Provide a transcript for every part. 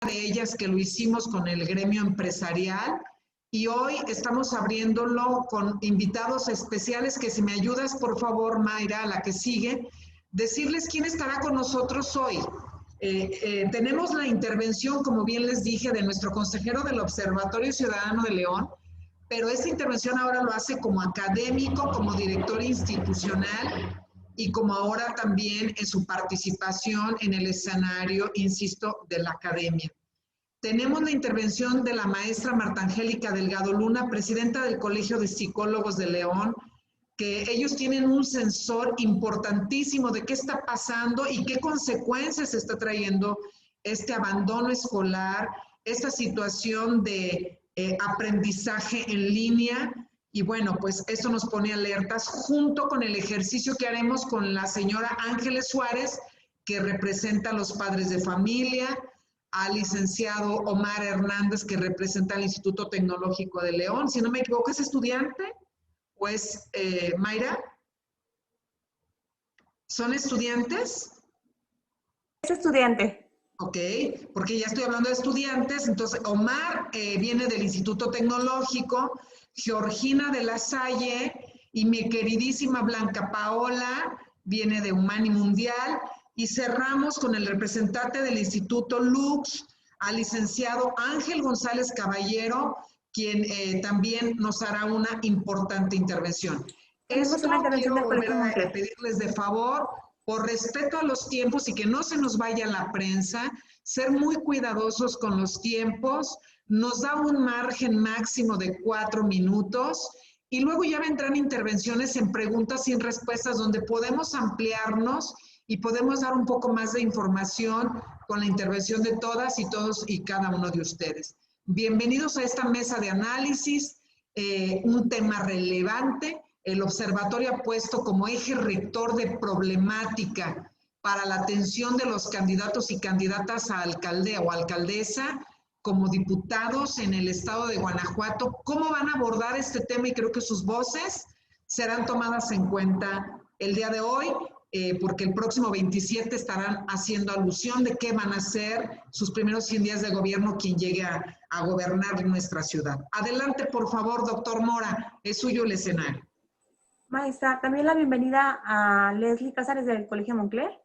de ellas que lo hicimos con el gremio empresarial y hoy estamos abriéndolo con invitados especiales que si me ayudas, por favor, Mayra, a la que sigue, decirles quién estará con nosotros hoy. Tenemos la intervención, como bien les dije, de nuestro consejero del Observatorio Ciudadano de León, pero esta intervención ahora lo hace como académico, como director institucional y como ahora también en su participación en el escenario, insisto, de la academia. Tenemos la intervención de la maestra Marta Angélica Delgado Luna, presidenta del Colegio de Psicólogos de León, que ellos tienen un sensor importantísimo de qué está pasando y qué consecuencias está trayendo este abandono escolar, esta situación de aprendizaje en línea. Y bueno, pues esto nos pone alertas junto con el ejercicio que haremos con la señora Ángeles Suárez, que representa a los padres de familia, al licenciado Omar Hernández, que representa al Instituto Tecnológico de León. Si no me equivoco, ¿es estudiante? Pues, Mayra, ¿son estudiantes? Es estudiante. Ok, porque ya estoy hablando de estudiantes. Entonces, Omar viene del Instituto Tecnológico, Georgina de la Salle y mi queridísima Blanca Paola viene de Humani Mundial. Y cerramos con el representante del Instituto Lux, al licenciado Ángel González Caballero, quien también nos hará una importante intervención. Tenemos una intervención del Volver Colegio a Moncler. pedirles de favor, por respeto a los tiempos y que no se nos vaya la prensa, ser muy cuidadosos con los tiempos, nos da un margen máximo de 4 minutos y luego ya vendrán intervenciones en preguntas y en respuestas donde podemos ampliarnos y podemos dar un poco más de información con la intervención de todas y todos y cada uno de ustedes. Bienvenidos a esta mesa de análisis, un tema relevante. El observatorio ha puesto como eje rector de problemática para la atención de los candidatos y candidatas a alcaldía o alcaldesa como diputados en el estado de Guanajuato, cómo van a abordar este tema y creo que sus voces serán tomadas en cuenta el día de hoy, porque el próximo 27 estarán haciendo alusión de qué van a ser sus primeros 100 días de gobierno quien llegue a gobernar nuestra ciudad. Adelante, por favor, doctor Mora, es suyo el escenario. Maestra, también la bienvenida a Leslie Cázares del Colegio Moncler.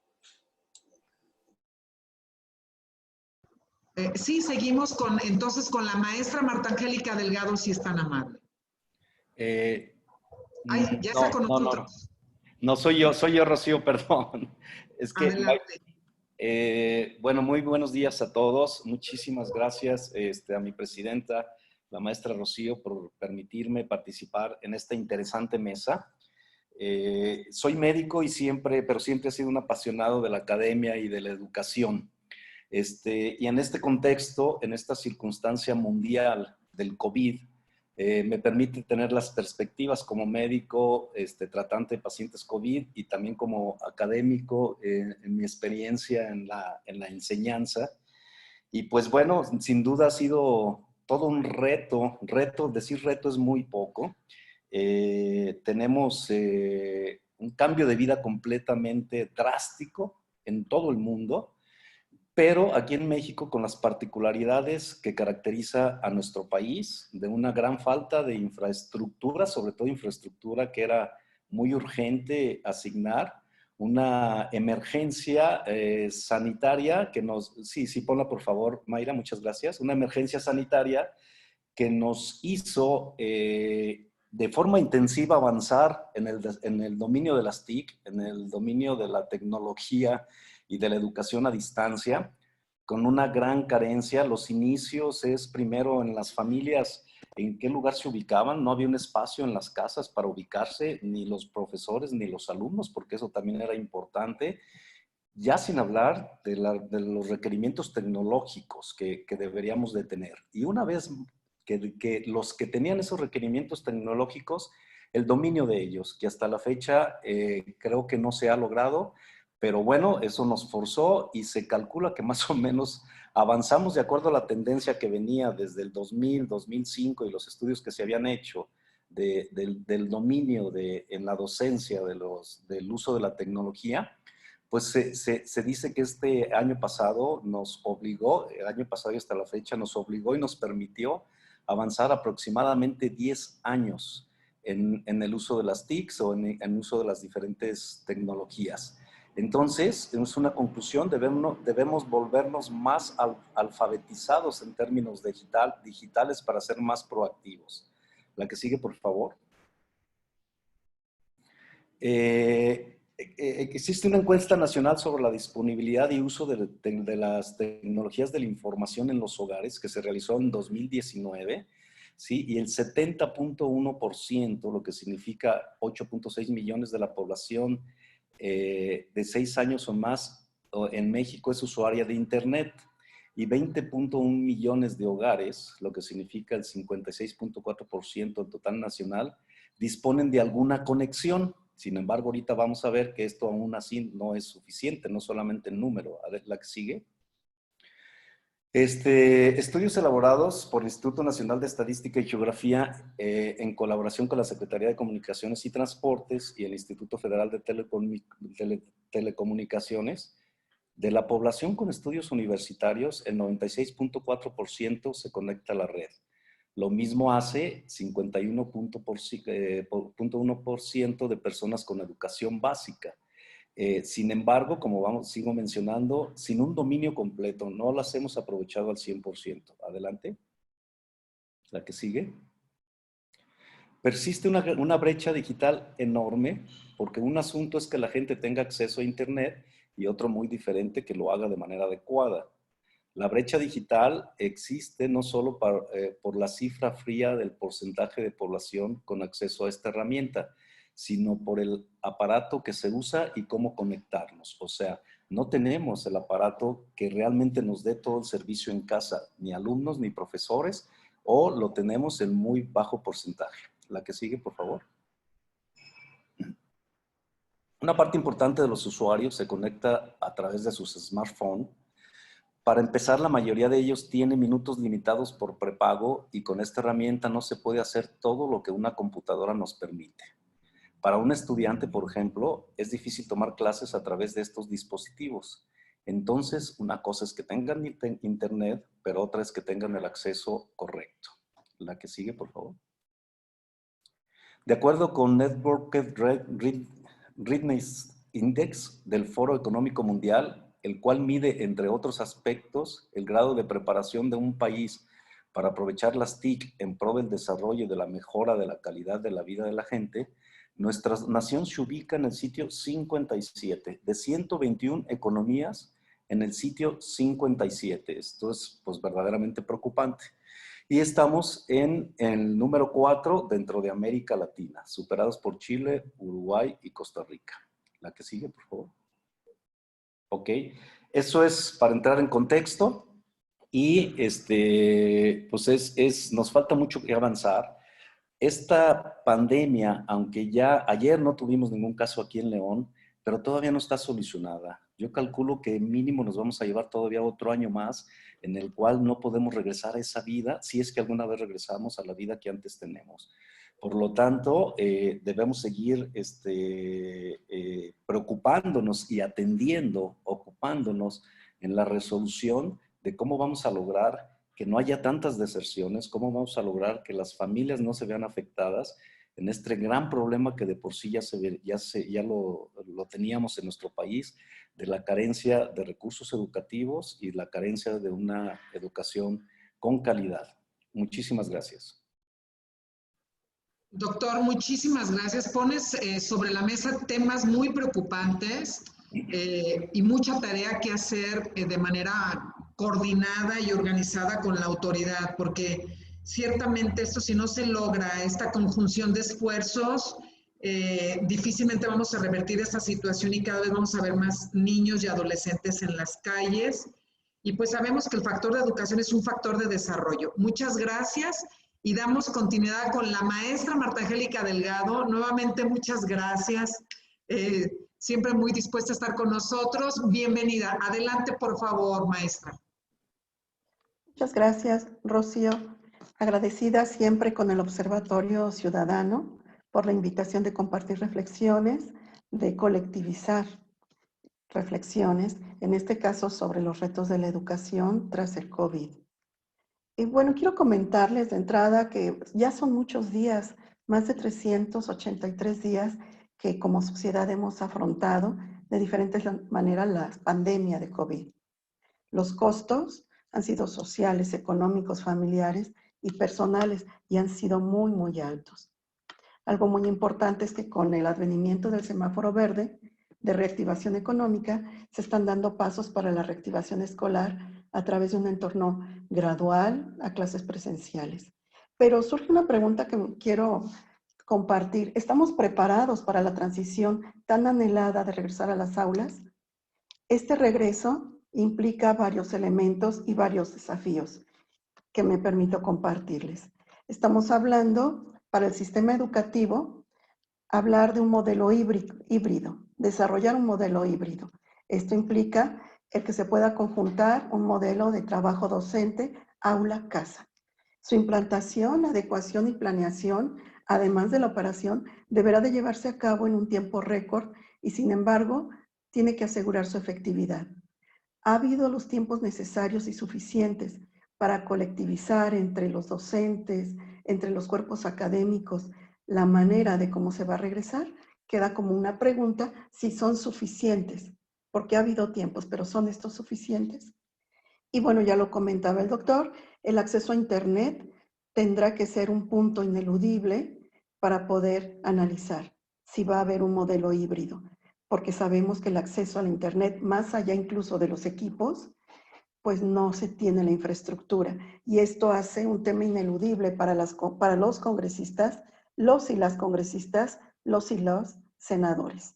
Sí, seguimos entonces con la maestra Marta Angélica Delgado, si es tan amable. Ay, ya está con nosotros. No, soy yo, Rocío, perdón. Es que, adelante. Bueno, muy buenos días a todos. Muchísimas gracias a mi presidenta, la maestra Rocío, por permitirme participar en esta interesante mesa. Soy médico pero siempre he sido un apasionado de la academia y de la educación. Y en este contexto, en esta circunstancia mundial del COVID, me permite tener las perspectivas como médico, tratante de pacientes COVID y también como académico en mi experiencia en la enseñanza. Y pues bueno, sin duda ha sido todo un reto. Decir reto es muy poco. Tenemos un cambio de vida completamente drástico en todo el mundo, pero aquí en México con las particularidades que caracteriza a nuestro país, de una gran falta de infraestructura, sobre todo infraestructura que era muy urgente asignar, una emergencia sanitaria que sí, ponla por favor, Mayra, muchas gracias, una emergencia sanitaria que nos hizo de forma intensiva avanzar en el dominio de las TIC, en el dominio de la tecnología y de la educación a distancia, con una gran carencia. Los inicios es primero en las familias, en qué lugar se ubicaban. No había un espacio en las casas para ubicarse, ni los profesores ni los alumnos, porque eso también era importante. Ya sin hablar de los requerimientos tecnológicos que deberíamos de tener. Y una vez que los que tenían esos requerimientos tecnológicos, el dominio de ellos, que hasta la fecha creo que no se ha logrado, pero bueno, eso nos forzó y se calcula que más o menos avanzamos de acuerdo a la tendencia que venía desde el 2000, 2005 y los estudios que se habían hecho del dominio en la docencia del uso de la tecnología. pues se dice que este año pasado nos obligó, el año pasado y hasta la fecha, nos obligó y nos permitió avanzar aproximadamente 10 años en el uso de las TICs o en el uso de las diferentes tecnologías. Entonces, es una conclusión, debemos volvernos más alfabetizados en términos digitales para ser más proactivos. La que sigue, por favor. Existe una encuesta nacional sobre la disponibilidad y uso de las tecnologías de la información en los hogares que se realizó en 2019, ¿sí? Y el 70.1%, lo que significa 8.6 millones de la población de 6 años o más en México es usuaria de Internet. Y 20.1 millones de hogares, lo que significa el 56.4% del total nacional, disponen de alguna conexión. Sin embargo, ahorita vamos a ver que esto aún así no es suficiente, no solamente el número. A ver, la que sigue. Estudios elaborados por el Instituto Nacional de Estadística y Geografía en colaboración con la Secretaría de Comunicaciones y Transportes y el Instituto Federal de Telecomunicaciones, de la población con estudios universitarios, el 96.4% se conecta a la red. Lo mismo hace 51.1% de personas con educación básica. Sin embargo, como sigo mencionando, sin un dominio completo, no las hemos aprovechado al 100%. Adelante. La que sigue. Persiste una brecha digital enorme, porque un asunto es que la gente tenga acceso a Internet y otro muy diferente que lo haga de manera adecuada. La brecha digital existe no solo por la cifra fría del porcentaje de población con acceso a esta herramienta, sino por el aparato que se usa y cómo conectarnos. O sea, no tenemos el aparato que realmente nos dé todo el servicio en casa, ni alumnos ni profesores, o lo tenemos en muy bajo porcentaje. La que sigue, por favor. Una parte importante de los usuarios se conecta a través de sus smartphones. Para empezar, la mayoría de ellos tiene minutos limitados por prepago y con esta herramienta no se puede hacer todo lo que una computadora nos permite. Para un estudiante, por ejemplo, es difícil tomar clases a través de estos dispositivos. Entonces, una cosa es que tengan internet, pero otra es que tengan el acceso correcto. La que sigue, por favor. De acuerdo con Networked Readiness Index del Foro Económico Mundial, el cual mide, entre otros aspectos, el grado de preparación de un país para aprovechar las TIC en pro del desarrollo y de la mejora de la calidad de la vida de la gente, nuestra nación se ubica en el sitio 57, de 121 economías en el sitio 57. Esto es pues verdaderamente preocupante. Y estamos en el número 4 dentro de América Latina, superados por Chile, Uruguay y Costa Rica. La que sigue, por favor. Ok, eso es para entrar en contexto y pues nos falta mucho que avanzar. Esta pandemia, aunque ya ayer no tuvimos ningún caso aquí en León, pero todavía no está solucionada. Yo calculo que mínimo nos vamos a llevar todavía otro año más en el cual no podemos regresar a esa vida, si es que alguna vez regresamos a la vida que antes tenemos. Por lo tanto, debemos seguir preocupándonos y atendiendo, ocupándonos en la resolución de cómo vamos a lograr que no haya tantas deserciones, cómo vamos a lograr que las familias no se vean afectadas en este gran problema que de por sí ya lo teníamos en nuestro país, de la carencia de recursos educativos y la carencia de una educación con calidad. Muchísimas gracias. Doctor, muchísimas gracias. Pones sobre la mesa temas muy preocupantes y mucha tarea que hacer de manera coordinada y organizada con la autoridad, porque ciertamente esto, si no se logra esta conjunción de esfuerzos, difícilmente vamos a revertir esta situación y cada vez vamos a ver más niños y adolescentes en las calles. Y pues sabemos que el factor de educación es un factor de desarrollo. Muchas gracias. Y damos continuidad con la maestra Marta Angélica Delgado. Nuevamente, muchas gracias. Siempre muy dispuesta a estar con nosotros. Bienvenida. Adelante, por favor, maestra. Muchas gracias, Rocío. Agradecida siempre con el Observatorio Ciudadano por la invitación de compartir reflexiones, de colectivizar reflexiones, en este caso sobre los retos de la educación tras el COVID. Y bueno, quiero comentarles de entrada que ya son muchos días, más de 383 días que como sociedad hemos afrontado de diferentes maneras la pandemia de COVID. Los costos han sido sociales, económicos, familiares y personales y han sido muy, muy altos. Algo muy importante es que con el advenimiento del semáforo verde de reactivación económica, se están dando pasos para la reactivación escolar a través de un entorno gradual a clases presenciales. Pero surge una pregunta que quiero compartir. ¿Estamos preparados para la transición tan anhelada de regresar a las aulas? Este regreso implica varios elementos y varios desafíos que me permito compartirles. Estamos hablando para el sistema educativo, hablar de un modelo híbrido, desarrollar un modelo híbrido. Esto implica el que se pueda conjuntar un modelo de trabajo docente, aula-casa. Su implantación, adecuación y planeación, además de la operación, deberá de llevarse a cabo en un tiempo récord y, sin embargo, tiene que asegurar su efectividad. Ha habido los tiempos necesarios y suficientes para colectivizar entre los docentes, entre los cuerpos académicos, la manera de cómo se va a regresar. Queda como una pregunta si son suficientes, porque ha habido tiempos, pero ¿son estos suficientes? Y bueno, ya lo comentaba el doctor, el acceso a Internet tendrá que ser un punto ineludible para poder analizar si va a haber un modelo híbrido, porque sabemos que el acceso al Internet, más allá incluso de los equipos, pues no se tiene la infraestructura. Y esto hace un tema ineludible para los congresistas, los y las congresistas, los y los senadores.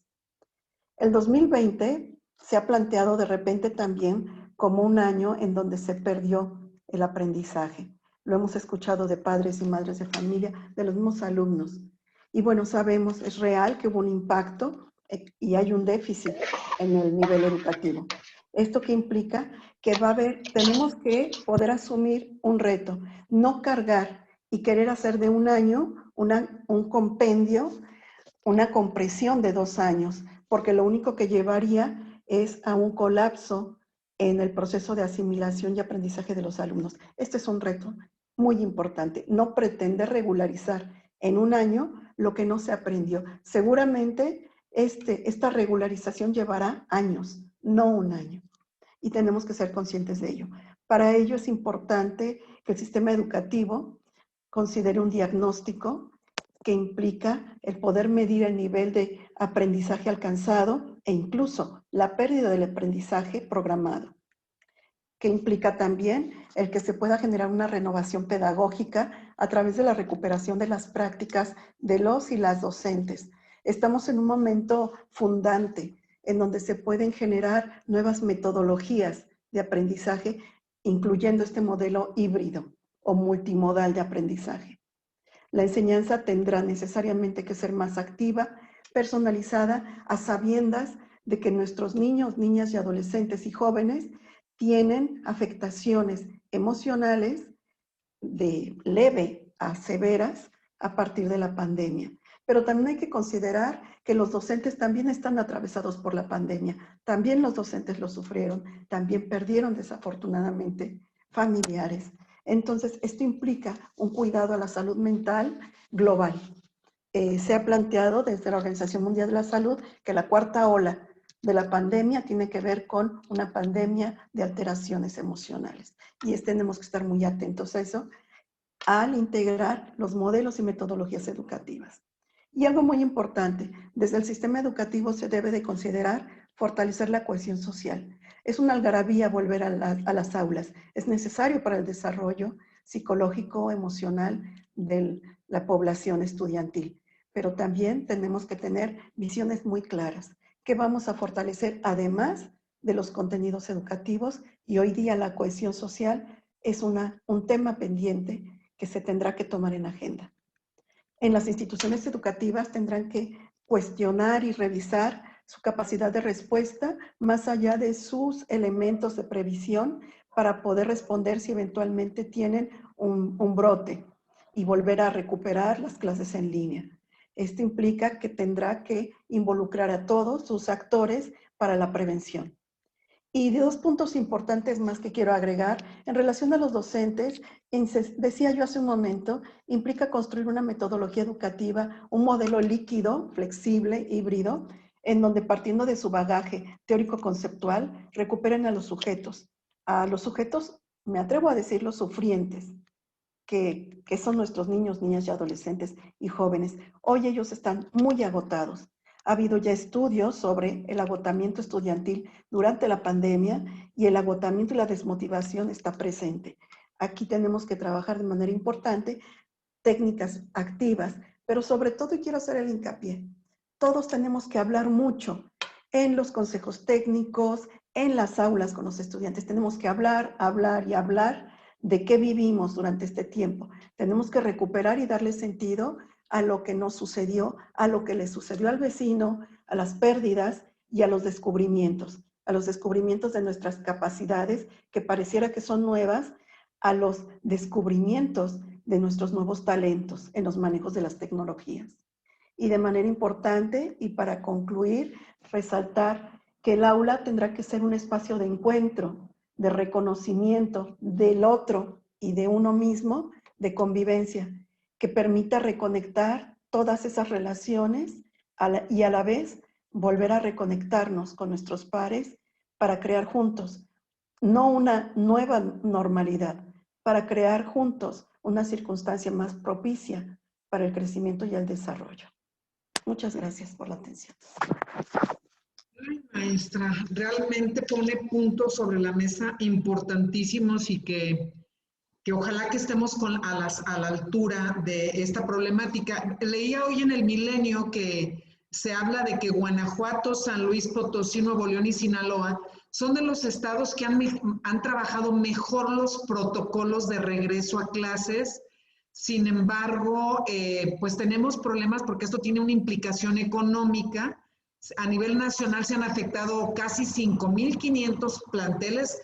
El 2020 se ha planteado de repente también como un año en donde se perdió el aprendizaje. Lo hemos escuchado de padres y madres de familia, de los mismos alumnos. Y bueno, sabemos, es real que hubo un impacto y hay un déficit en el nivel educativo. ¿Esto qué implica? Que tenemos que poder asumir un reto, no cargar y querer hacer de un año un compendio, una compresión de 2 años, porque lo único que llevaría es a un colapso en el proceso de asimilación y aprendizaje de los alumnos. Este es un reto muy importante, no pretender regularizar en un año lo que no se aprendió. Seguramente esta regularización llevará años, no un año, y tenemos que ser conscientes de ello. Para ello es importante que el sistema educativo considere un diagnóstico que implica el poder medir el nivel de aprendizaje alcanzado e incluso la pérdida del aprendizaje programado, que implica también el que se pueda generar una renovación pedagógica a través de la recuperación de las prácticas de los y las docentes. Estamos en un momento fundante en donde se pueden generar nuevas metodologías de aprendizaje, incluyendo este modelo híbrido o multimodal de aprendizaje. La enseñanza tendrá necesariamente que ser más activa, personalizada, a sabiendas de que nuestros niños, niñas y adolescentes y jóvenes tienen afectaciones emocionales de leve a severas a partir de la pandemia. Pero también hay que considerar que los docentes también están atravesados por la pandemia. También los docentes lo sufrieron, también perdieron desafortunadamente familiares. Entonces, esto implica un cuidado a la salud mental global. Se ha planteado desde la Organización Mundial de la Salud que la cuarta ola de la pandemia tiene que ver con una pandemia de alteraciones emocionales. Y tenemos que estar muy atentos a eso al integrar los modelos y metodologías educativas. Y algo muy importante, desde el sistema educativo se debe de considerar fortalecer la cohesión social. Es una algarabía volver a las aulas. Es necesario para el desarrollo psicológico, emocional de la población estudiantil. Pero también tenemos que tener visiones muy claras que vamos a fortalecer además de los contenidos educativos, y hoy día la cohesión social es un tema pendiente que se tendrá que tomar en agenda. En las instituciones educativas tendrán que cuestionar y revisar su capacidad de respuesta más allá de sus elementos de previsión para poder responder si eventualmente tienen un brote y volver a recuperar las clases en línea. Esto implica que tendrá que involucrar a todos sus actores para la prevención. Y dos puntos importantes más que quiero agregar, en relación a los docentes, decía yo hace un momento, implica construir una metodología educativa, un modelo líquido, flexible, híbrido, en donde partiendo de su bagaje teórico-conceptual, recuperen a los sujetos, me atrevo a decirlo, sufrientes, que son nuestros niños, niñas y adolescentes y jóvenes. Hoy ellos están muy agotados. Ha habido ya estudios sobre el agotamiento estudiantil durante la pandemia y el agotamiento y la desmotivación está presente. Aquí tenemos que trabajar de manera importante técnicas activas, pero sobre todo, y quiero hacer el hincapié, todos tenemos que hablar mucho en los consejos técnicos, en las aulas con los estudiantes. Tenemos que hablar, hablar y hablar de qué vivimos durante este tiempo. Tenemos que recuperar y darle sentido a lo que nos sucedió, a lo que le sucedió al vecino, a las pérdidas y a los descubrimientos de nuestras capacidades que pareciera que son nuevas, a los descubrimientos de nuestros nuevos talentos en los manejos de las tecnologías. Y de manera importante, y para concluir, resaltar que el aula tendrá que ser un espacio de encuentro, de reconocimiento del otro y de uno mismo, de convivencia, que permita reconectar todas esas relaciones y a la vez volver a reconectarnos con nuestros pares para crear juntos, no una nueva normalidad, para crear juntos una circunstancia más propicia para el crecimiento y el desarrollo. Muchas gracias por la atención. Ay, maestra, realmente pone puntos sobre la mesa importantísimos y que ojalá que estemos a la altura de esta problemática. Leía hoy en el Milenio que se habla de que Guanajuato, San Luis Potosí, Nuevo León y Sinaloa son de los estados que han trabajado mejor los protocolos de regreso a clases. Sin embargo, pues tenemos problemas porque esto tiene una implicación económica. A nivel nacional se han afectado casi 5,500 planteles,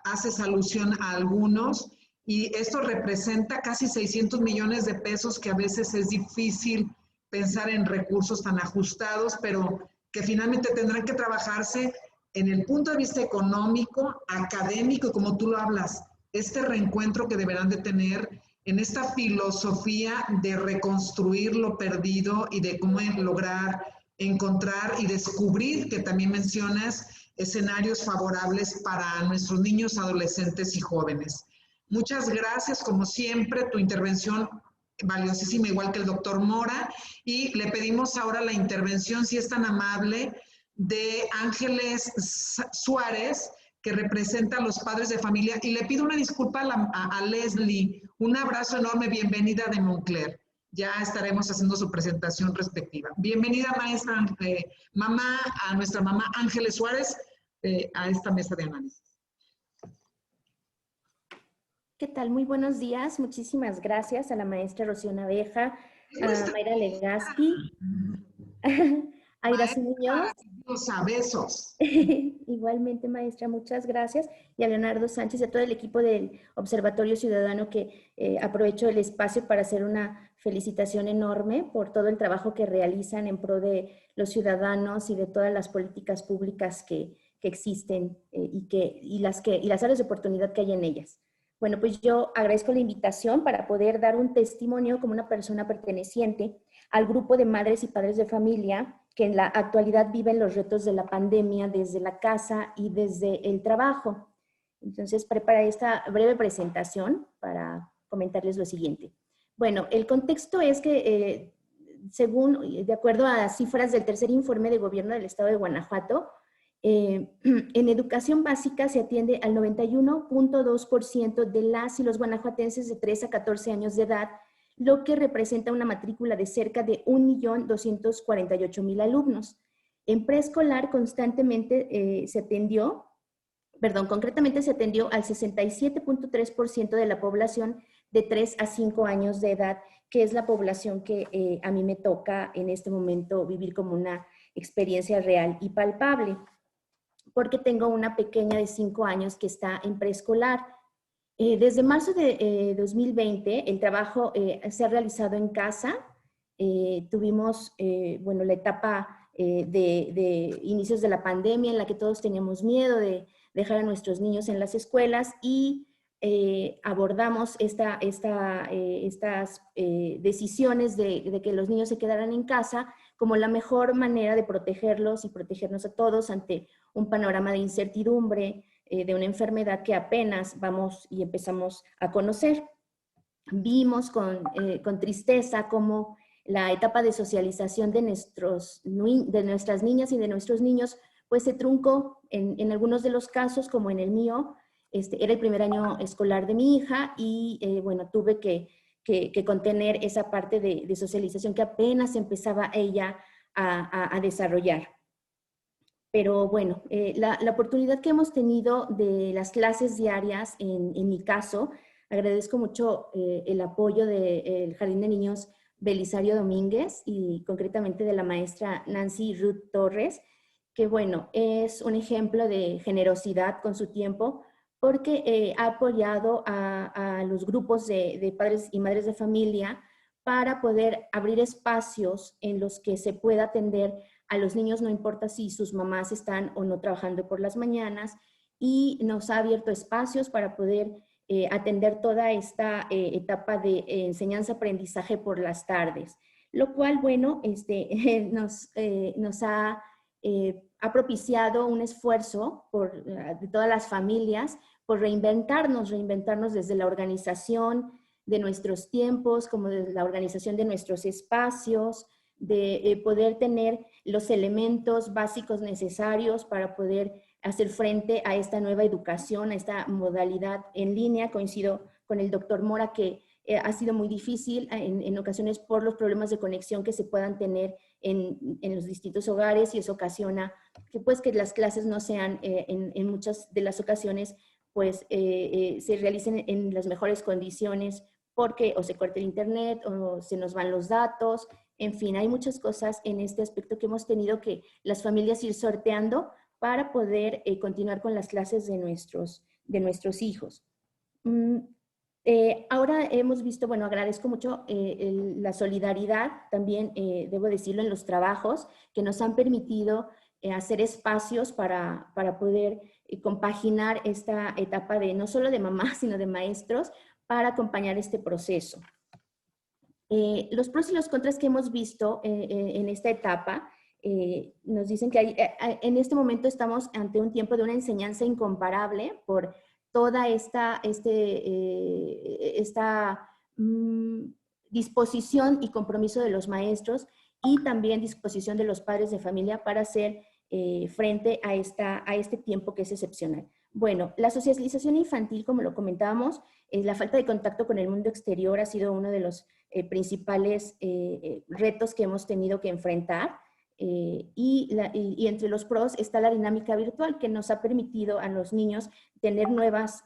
haces alusión a algunos, y esto representa casi 600 millones de pesos, que a veces es difícil pensar en recursos tan ajustados, pero que finalmente tendrán que trabajarse en el punto de vista económico, académico, y como tú lo hablas, este reencuentro que deberán de tener en esta filosofía de reconstruir lo perdido y de cómo lograr encontrar y descubrir, que también mencionas, escenarios favorables para nuestros niños, adolescentes y jóvenes. Muchas gracias, como siempre, tu intervención valiosísima, igual que el doctor Mora, y le pedimos ahora la intervención, si es tan amable, de Ángeles Suárez, que representa a los padres de familia, y le pido una disculpa a Leslie. Un abrazo enorme, bienvenida de Moncler. Ya estaremos haciendo su presentación respectiva. Bienvenida, maestra, a nuestra mamá Ángeles Suárez, a esta mesa de análisis. ¿Qué tal? Muy buenos días. Muchísimas gracias a la maestra Rocío Naveja, a Mayra Legaspi, a Iracy Muñoz. Besos. Igualmente, maestra, muchas gracias. Y a Leonardo Sánchez y a todo el equipo del Observatorio Ciudadano, que aprovecho el espacio para hacer una felicitación enorme por todo el trabajo que realizan en pro de los ciudadanos y de todas las políticas públicas que existen y las áreas de oportunidad que hay en ellas. Bueno, pues yo agradezco la invitación para poder dar un testimonio como una persona perteneciente al grupo de madres y padres de familia que en la actualidad viven los retos de la pandemia desde la casa y desde el trabajo. Entonces, preparé esta breve presentación para comentarles lo siguiente. Bueno, el contexto es que, de acuerdo a cifras del tercer informe de gobierno del estado de Guanajuato, en educación básica se atiende al 91.2% de las y los guanajuatenses de 3 a 14 años de edad, lo que representa una matrícula de cerca de 1.248.000 alumnos. En preescolar concretamente se atendió al 67.3% de la población de 3 a 5 años de edad, que es la población que a mí me toca en este momento vivir como una experiencia real y palpable, porque tengo una pequeña de 5 años que está en preescolar. Desde marzo de 2020, el trabajo se ha realizado en casa. Tuvimos, la etapa de inicios de la pandemia, en la que todos teníamos miedo de dejar a nuestros niños en las escuelas, y abordamos estas decisiones de que los niños se quedaran en casa como la mejor manera de protegerlos y protegernos a todos ante un panorama de incertidumbre, de una enfermedad que apenas vamos y empezamos a conocer. Vimos con tristeza cómo la etapa de socialización de nuestras niñas y de nuestros niños pues se truncó en algunos de los casos, como en el mío. Era el primer año escolar de mi hija y bueno, tuve que contener esa parte de socialización que apenas empezaba ella a desarrollar. Pero bueno, la oportunidad que hemos tenido de las clases diarias, en mi caso, agradezco mucho el apoyo del Jardín de Niños Belisario Domínguez y concretamente de la maestra Nancy Ruth Torres, que bueno, es un ejemplo de generosidad con su tiempo, porque ha apoyado a los grupos de padres y madres de familia para poder abrir espacios en los que se pueda atender a los niños, no importa si sus mamás están o no trabajando por las mañanas, y nos ha abierto espacios para poder atender toda esta etapa de enseñanza-aprendizaje por las tardes, lo cual, bueno, nos ha propiciado un esfuerzo de todas las familias por reinventarnos desde la organización de nuestros tiempos, como de la organización de nuestros espacios, de poder tener los elementos básicos necesarios para poder hacer frente a esta nueva educación, a esta modalidad en línea. Coincido con el doctor Mora que ha sido muy difícil en ocasiones por los problemas de conexión que se puedan tener en los distintos hogares, y eso ocasiona que las clases no sean en muchas de las ocasiones pues se realicen en las mejores condiciones, porque o se corta el internet o se nos van los datos. En fin, hay muchas cosas en este aspecto que hemos tenido que las familias ir sorteando para poder continuar con las clases de nuestros hijos. Ahora hemos visto, bueno, agradezco mucho la solidaridad, también debo decirlo, en los trabajos que nos han permitido hacer espacios para poder compaginar esta etapa de no solo de mamás, sino de maestros, para acompañar este proceso. Los pros y los contras que hemos visto en esta etapa nos dicen que en este momento estamos ante un tiempo de una enseñanza incomparable por toda esta disposición y compromiso de los maestros, y también disposición de los padres de familia para hacer frente a este tiempo que es excepcional. Bueno, la socialización infantil, como lo comentábamos, la falta de contacto con el mundo exterior ha sido uno de los principales retos que hemos tenido que enfrentar. Y entre los pros está la dinámica virtual, que nos ha permitido a los niños tener nuevas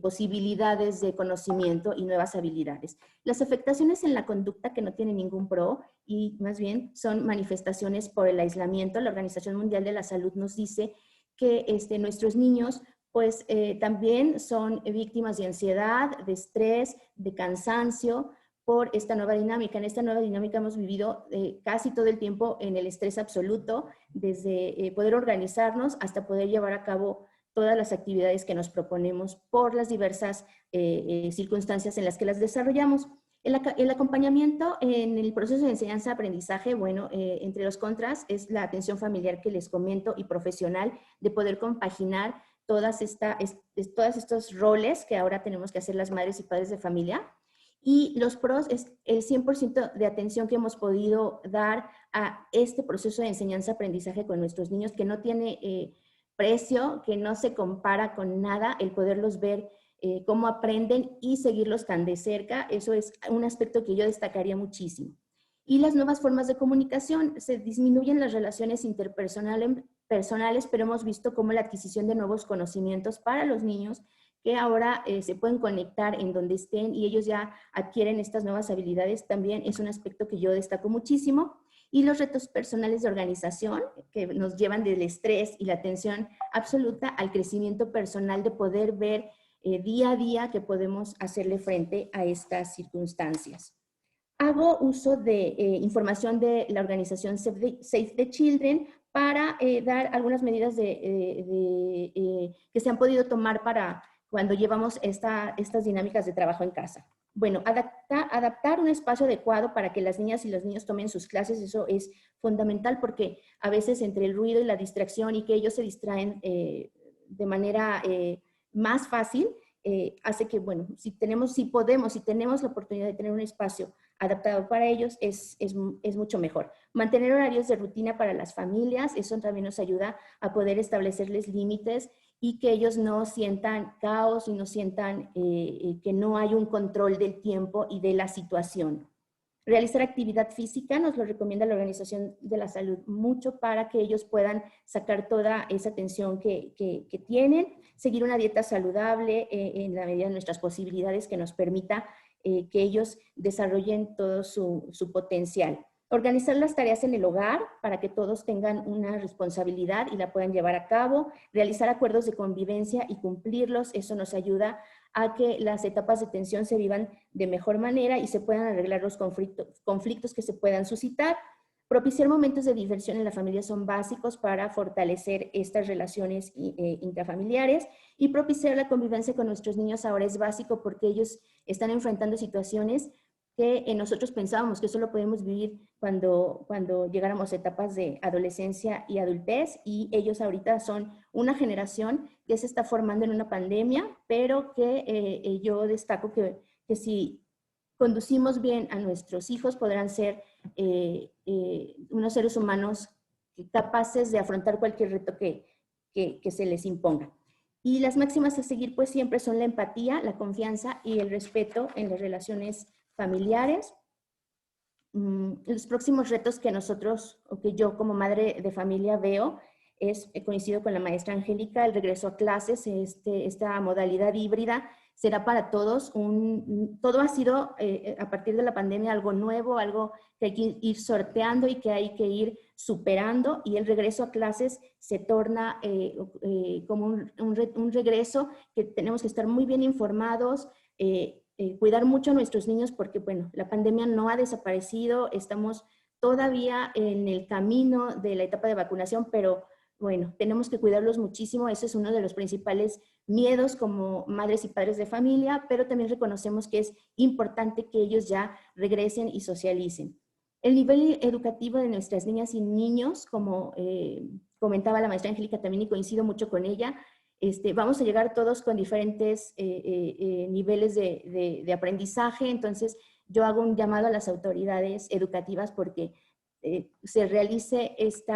posibilidades de conocimiento y nuevas habilidades. Las afectaciones en la conducta, que no tienen ningún pro y más bien son manifestaciones por el aislamiento. La Organización Mundial de la Salud nos dice que nuestros niños pues también son víctimas de ansiedad, de estrés, de cansancio, por esta nueva dinámica. En esta nueva dinámica hemos vivido casi todo el tiempo en el estrés absoluto, desde poder organizarnos hasta poder llevar a cabo todas las actividades que nos proponemos por las diversas circunstancias en las que las desarrollamos. El acompañamiento en el proceso de enseñanza-aprendizaje, bueno, entre los contras es la atención familiar que les comento y profesional, de poder compaginar todos estos roles que ahora tenemos que hacer las madres y padres de familia. Y los pros es el 100% de atención que hemos podido dar a este proceso de enseñanza-aprendizaje con nuestros niños, que no tiene precio, que no se compara con nada, el poderlos ver cómo aprenden y seguirlos tan de cerca. Eso es un aspecto que yo destacaría muchísimo. Y las nuevas formas de comunicación, se disminuyen las relaciones interpersonales, pero hemos visto cómo la adquisición de nuevos conocimientos para los niños, que ahora se pueden conectar en donde estén y ellos ya adquieren estas nuevas habilidades, también es un aspecto que yo destaco muchísimo. Y los retos personales de organización, que nos llevan del estrés y la tensión absoluta al crecimiento personal, de poder ver día a día que podemos hacerle frente a estas circunstancias. hago uso de información de la organización Save the Children para dar algunas medidas que se han podido tomar para cuando llevamos estas dinámicas de trabajo en casa. Bueno, adaptar un espacio adecuado para que las niñas y los niños tomen sus clases, eso es fundamental porque a veces entre el ruido y la distracción y que ellos se distraen de manera más fácil, hace que, bueno, si tenemos la oportunidad de tener un espacio adaptado para ellos, es mucho mejor. Mantener horarios de rutina para las familias, eso también nos ayuda a poder establecerles límites y que ellos no sientan caos y no sientan que no hay un control del tiempo y de la situación. Realizar actividad física nos lo recomienda la Organización de la Salud mucho para que ellos puedan sacar toda esa tensión que tienen. Seguir una dieta saludable en la medida de nuestras posibilidades que nos permita que ellos desarrollen todo su potencial. Organizar las tareas en el hogar para que todos tengan una responsabilidad y la puedan llevar a cabo. Realizar acuerdos de convivencia y cumplirlos, eso nos ayuda a que las etapas de tensión se vivan de mejor manera y se puedan arreglar los conflictos que se puedan suscitar. Propiciar momentos de diversión en la familia son básicos para fortalecer estas relaciones intrafamiliares, y propiciar la convivencia con nuestros niños ahora es básico porque ellos están enfrentando situaciones que nosotros pensábamos que solo podemos vivir cuando llegáramos a etapas de adolescencia y adultez, y ellos ahorita son una generación que se está formando en una pandemia, pero que yo destaco que si conducimos bien a nuestros hijos podrán ser unos seres humanos capaces de afrontar cualquier reto que se les imponga. Y las máximas a seguir pues siempre son la empatía, la confianza y el respeto en las relaciones familiares. Los próximos retos que nosotros, o que yo como madre de familia veo, coincido con la maestra Angélica, el regreso a clases, esta modalidad híbrida, será para todos. Todo ha sido, a partir de la pandemia, algo nuevo, algo que hay que ir sorteando y que hay que ir superando, y el regreso a clases se torna como un regreso que tenemos que estar muy bien informados, cuidar mucho a nuestros niños porque, bueno, la pandemia no ha desaparecido, estamos todavía en el camino de la etapa de vacunación, pero bueno, tenemos que cuidarlos muchísimo. Ese es uno de los principales miedos como madres y padres de familia, pero también reconocemos que es importante que ellos ya regresen y socialicen. El nivel educativo de nuestras niñas y niños, como comentaba la maestra Angélica también y coincido mucho con ella, vamos a llegar todos con diferentes niveles de aprendizaje. Entonces yo hago un llamado a las autoridades educativas porque se realice este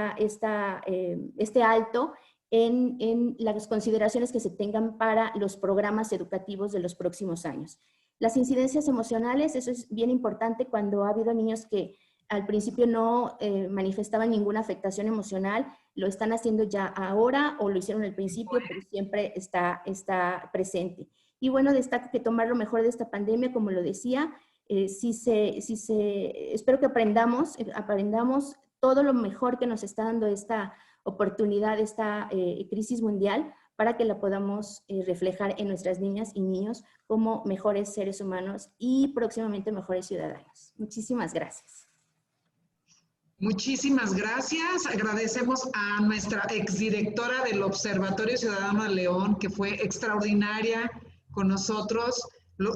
alto en las consideraciones que se tengan para los programas educativos de los próximos años. Las incidencias emocionales, eso es bien importante cuando ha habido niños que al principio no manifestaban ninguna afectación emocional, lo están haciendo ya ahora o lo hicieron al principio, pero siempre está presente. Y bueno, destaco que tomar lo mejor de esta pandemia, como lo decía, espero que aprendamos todo lo mejor que nos está dando esta oportunidad, esta crisis mundial, para que la podamos reflejar en nuestras niñas y niños como mejores seres humanos y próximamente mejores ciudadanos. Muchísimas gracias. Muchísimas gracias. Agradecemos a nuestra exdirectora del Observatorio Ciudadano de León, que fue extraordinaria con nosotros.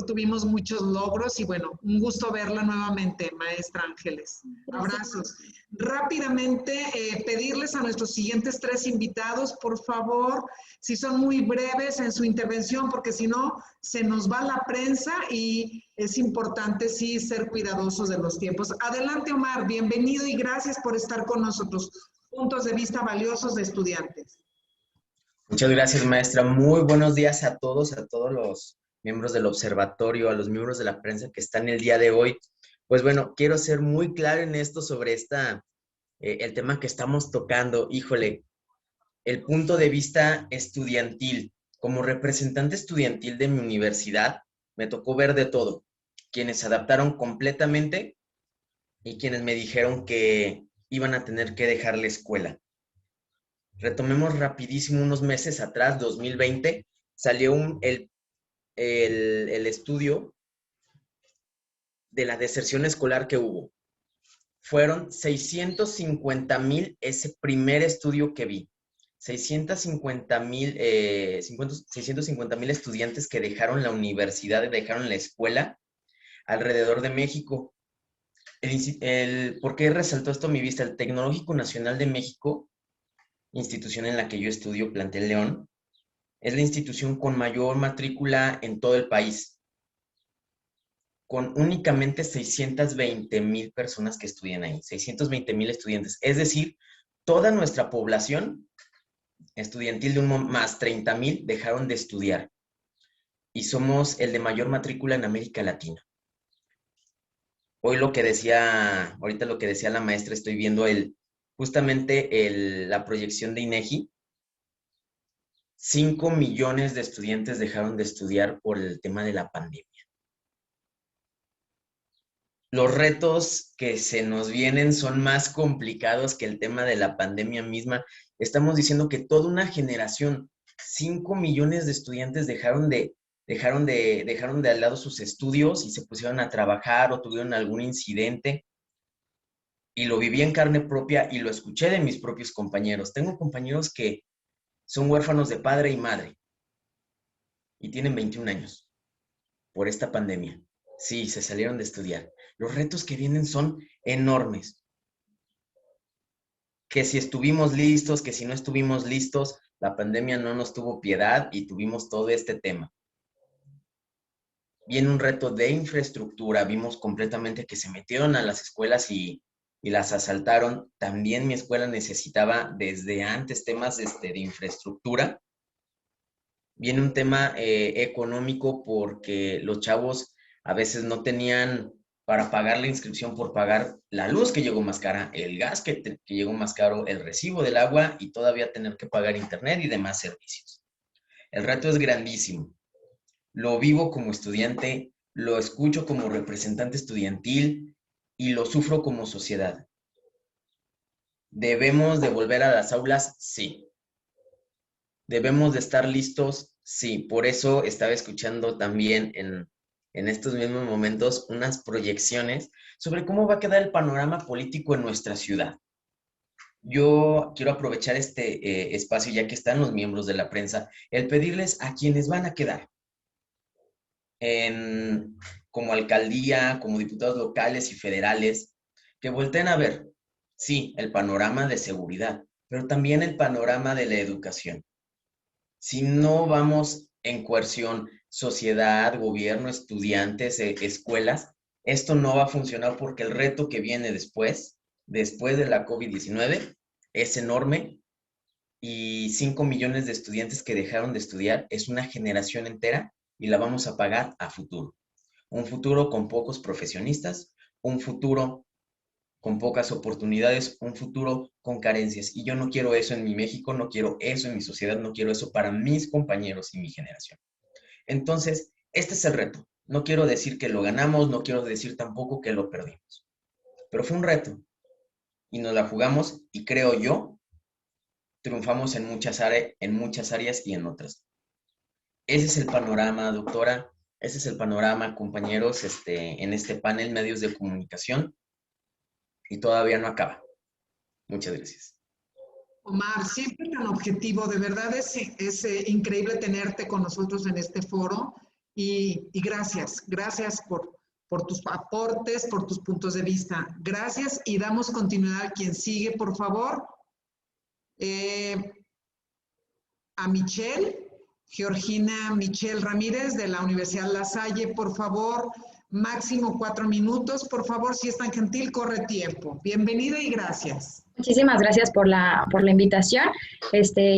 Tuvimos muchos logros y bueno, un gusto verla nuevamente, maestra Ángeles. Abrazos. Rápidamente, pedirles a nuestros siguientes 3 invitados, por favor, si son muy breves en su intervención, porque si no, se nos va la prensa y es importante, sí, ser cuidadosos de los tiempos. Adelante, Omar, bienvenido y gracias por estar con nosotros. Puntos de vista valiosos de estudiantes. Muchas gracias, maestra. Muy buenos días a todos los miembros del observatorio, a los miembros de la prensa que están el día de hoy. Pues bueno, quiero ser muy claro en esto sobre el tema que estamos tocando. Híjole, el punto de vista estudiantil. Como representante estudiantil de mi universidad, me tocó ver de todo. Quienes se adaptaron completamente y quienes me dijeron que iban a tener que dejar la escuela. Retomemos rapidísimo unos meses atrás, 2020, salió el estudio de la deserción escolar que hubo. Fueron 650,000 ese primer estudio que vi. 650,000 estudiantes que dejaron la universidad, dejaron la escuela alrededor de México. ¿Por qué resaltó esto a mi vista? El Tecnológico Nacional de México, institución en la que yo estudio, Plantel León, es la institución con mayor matrícula en todo el país, con únicamente 620,000 personas que estudian ahí, 620,000 estudiantes. Es decir, toda nuestra población estudiantil de más 30,000 dejaron de estudiar. Y somos el de mayor matrícula en América Latina. Ahorita lo que decía la maestra, estoy viendo justamente la proyección de INEGI. 5 millones de estudiantes dejaron de estudiar por el tema de la pandemia. Los retos que se nos vienen son más complicados que el tema de la pandemia misma. Estamos diciendo que toda una generación, 5 millones de estudiantes dejaron de al lado sus estudios y se pusieron a trabajar o tuvieron algún incidente. Y lo viví en carne propia y lo escuché de mis propios compañeros. Tengo compañeros que son huérfanos de padre y madre y tienen 21 años por esta pandemia. Sí, se salieron de estudiar. Los retos que vienen son enormes. Que si estuvimos listos, que si no estuvimos listos, la pandemia no nos tuvo piedad y tuvimos todo este tema. Viene un reto de infraestructura, vimos completamente que se metieron a las escuelas y las asaltaron. También mi escuela necesitaba desde antes temas de infraestructura. Viene un tema económico porque los chavos a veces no tenían para pagar la inscripción por pagar la luz que llegó más cara, el gas que llegó más caro, el recibo del agua y todavía tener que pagar internet y demás servicios. El reto es grandísimo. Lo vivo como estudiante, lo escucho como representante estudiantil y lo sufro como sociedad. ¿Debemos de volver a las aulas? Sí. ¿Debemos de estar listos? Sí. Por eso estaba escuchando también en estos mismos momentos unas proyecciones sobre cómo va a quedar el panorama político en nuestra ciudad. Yo quiero aprovechar este espacio, ya que están los miembros de la prensa, el pedirles a quienes van a quedar como alcaldía, como diputados locales y federales, que volteen a ver, sí, el panorama de seguridad, pero también el panorama de la educación. Si no vamos en coerción, sociedad, gobierno, estudiantes, escuelas, esto no va a funcionar porque el reto que viene después de la COVID-19, es enorme y 5 millones de estudiantes que dejaron de estudiar es una generación entera y la vamos a pagar a futuro. Un futuro con pocos profesionistas, un futuro con pocas oportunidades, un futuro con carencias. Y yo no quiero eso en mi México, no quiero eso en mi sociedad, no quiero eso para mis compañeros y mi generación. Entonces, este es el reto. No quiero decir que lo ganamos, no quiero decir tampoco que lo perdimos. Pero fue un reto y nos la jugamos y creo yo, triunfamos en muchas áreas y en otras. Ese es el panorama, doctora. Ese es el panorama, compañeros, en este panel medios de comunicación. Y todavía no acaba. Muchas gracias. Omar, siempre tan objetivo. De verdad es increíble tenerte con nosotros en este foro. Y gracias. Gracias por tus aportes, por tus puntos de vista. Gracias y damos continuidad a quien sigue, por favor. A Michelle. Georgina Michelle Ramírez de la Universidad La Salle, por favor, máximo 4 minutos. Por favor, si es tan gentil, corre tiempo. Bienvenida y gracias. Muchísimas gracias por la invitación.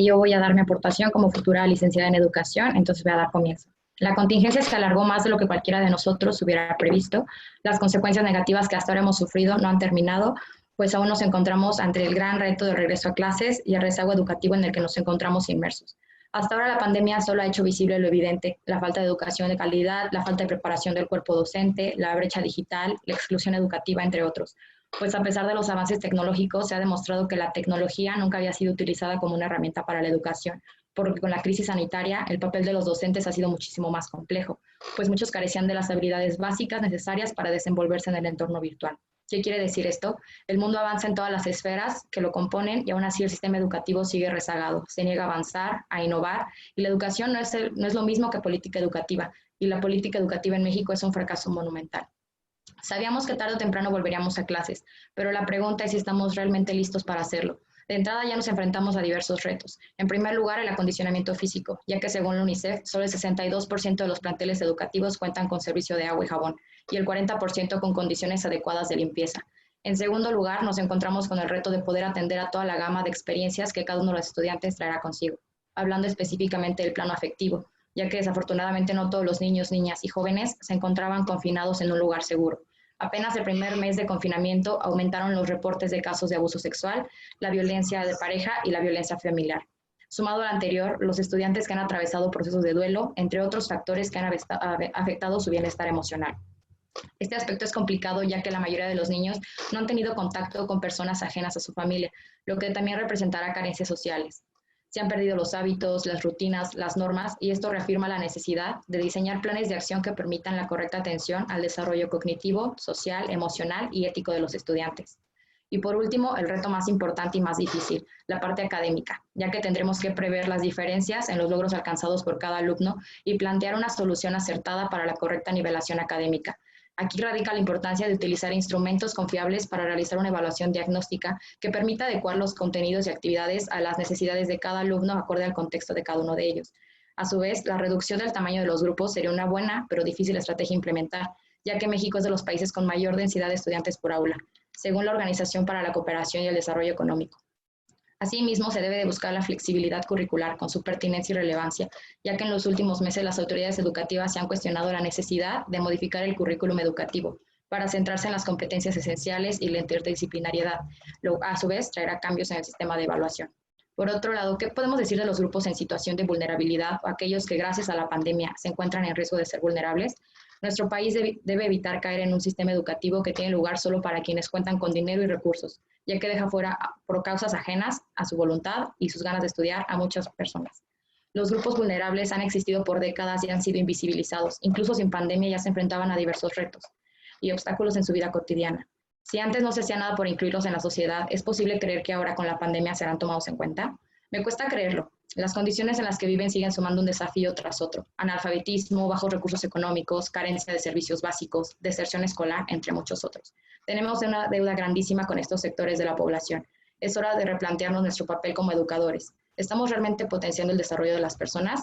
Yo voy a dar mi aportación como futura licenciada en educación, entonces voy a dar comienzo. La contingencia se alargó más de lo que cualquiera de nosotros hubiera previsto. Las consecuencias negativas que hasta ahora hemos sufrido no han terminado, pues aún nos encontramos ante el gran reto de regreso a clases y el rezago educativo en el que nos encontramos inmersos. Hasta ahora la pandemia solo ha hecho visible lo evidente, la falta de educación de calidad, la falta de preparación del cuerpo docente, la brecha digital, la exclusión educativa, entre otros. Pues a pesar de los avances tecnológicos, se ha demostrado que la tecnología nunca había sido utilizada como una herramienta para la educación, porque con la crisis sanitaria el papel de los docentes ha sido muchísimo más complejo, pues muchos carecían de las habilidades básicas necesarias para desenvolverse en el entorno virtual. ¿Qué quiere decir esto? El mundo avanza en todas las esferas que lo componen y aún así el sistema educativo sigue rezagado. Se niega a avanzar, a innovar, y la educación no es lo mismo que política educativa, y la política educativa en México es un fracaso monumental. Sabíamos que tarde o temprano volveríamos a clases, pero la pregunta es si estamos realmente listos para hacerlo. De entrada ya nos enfrentamos a diversos retos. En primer lugar, el acondicionamiento físico, ya que según la UNICEF, solo el 62% de los planteles educativos cuentan con servicio de agua y jabón, y el 40% con condiciones adecuadas de limpieza. En segundo lugar, nos encontramos con el reto de poder atender a toda la gama de experiencias que cada uno de los estudiantes traerá consigo, hablando específicamente del plano afectivo, ya que desafortunadamente no todos los niños, niñas y jóvenes se encontraban confinados en un lugar seguro. Apenas el primer mes de confinamiento aumentaron los reportes de casos de abuso sexual, la violencia de pareja y la violencia familiar. Sumado al anterior, los estudiantes que han atravesado procesos de duelo, entre otros factores que han afectado su bienestar emocional. Este aspecto es complicado ya que la mayoría de los niños no han tenido contacto con personas ajenas a su familia, lo que también representará carencias sociales. Se han perdido los hábitos, las rutinas, las normas, y esto reafirma la necesidad de diseñar planes de acción que permitan la correcta atención al desarrollo cognitivo, social, emocional y ético de los estudiantes. Y por último, el reto más importante y más difícil, la parte académica, ya que tendremos que prever las diferencias en los logros alcanzados por cada alumno y plantear una solución acertada para la correcta nivelación académica. Aquí radica la importancia de utilizar instrumentos confiables para realizar una evaluación diagnóstica que permita adecuar los contenidos y actividades a las necesidades de cada alumno acorde al contexto de cada uno de ellos. A su vez, la reducción del tamaño de los grupos sería una buena pero difícil estrategia a implementar, ya que México es de los países con mayor densidad de estudiantes por aula, según la Organización para la Cooperación y el Desarrollo Económico. Asimismo, se debe de buscar la flexibilidad curricular con su pertinencia y relevancia, ya que en los últimos meses las autoridades educativas se han cuestionado la necesidad de modificar el currículum educativo para centrarse en las competencias esenciales y la interdisciplinariedad, lo a su vez traerá cambios en el sistema de evaluación. Por otro lado, ¿qué podemos decir de los grupos en situación de vulnerabilidad o aquellos que gracias a la pandemia se encuentran en riesgo de ser vulnerables? Nuestro país debe evitar caer en un sistema educativo que tiene lugar solo para quienes cuentan con dinero y recursos, ya que deja fuera por causas ajenas a su voluntad y sus ganas de estudiar a muchas personas. Los grupos vulnerables han existido por décadas y han sido invisibilizados. Incluso sin pandemia ya se enfrentaban a diversos retos y obstáculos en su vida cotidiana. Si antes no se hacía nada por incluirlos en la sociedad, ¿es posible creer que ahora con la pandemia serán tomados en cuenta? Me cuesta creerlo. Las condiciones en las que viven siguen sumando un desafío tras otro. Analfabetismo, bajos recursos económicos, carencia de servicios básicos, deserción escolar, entre muchos otros. Tenemos una deuda grandísima con estos sectores de la población. Es hora de replantearnos nuestro papel como educadores. ¿Estamos realmente potenciando el desarrollo de las personas?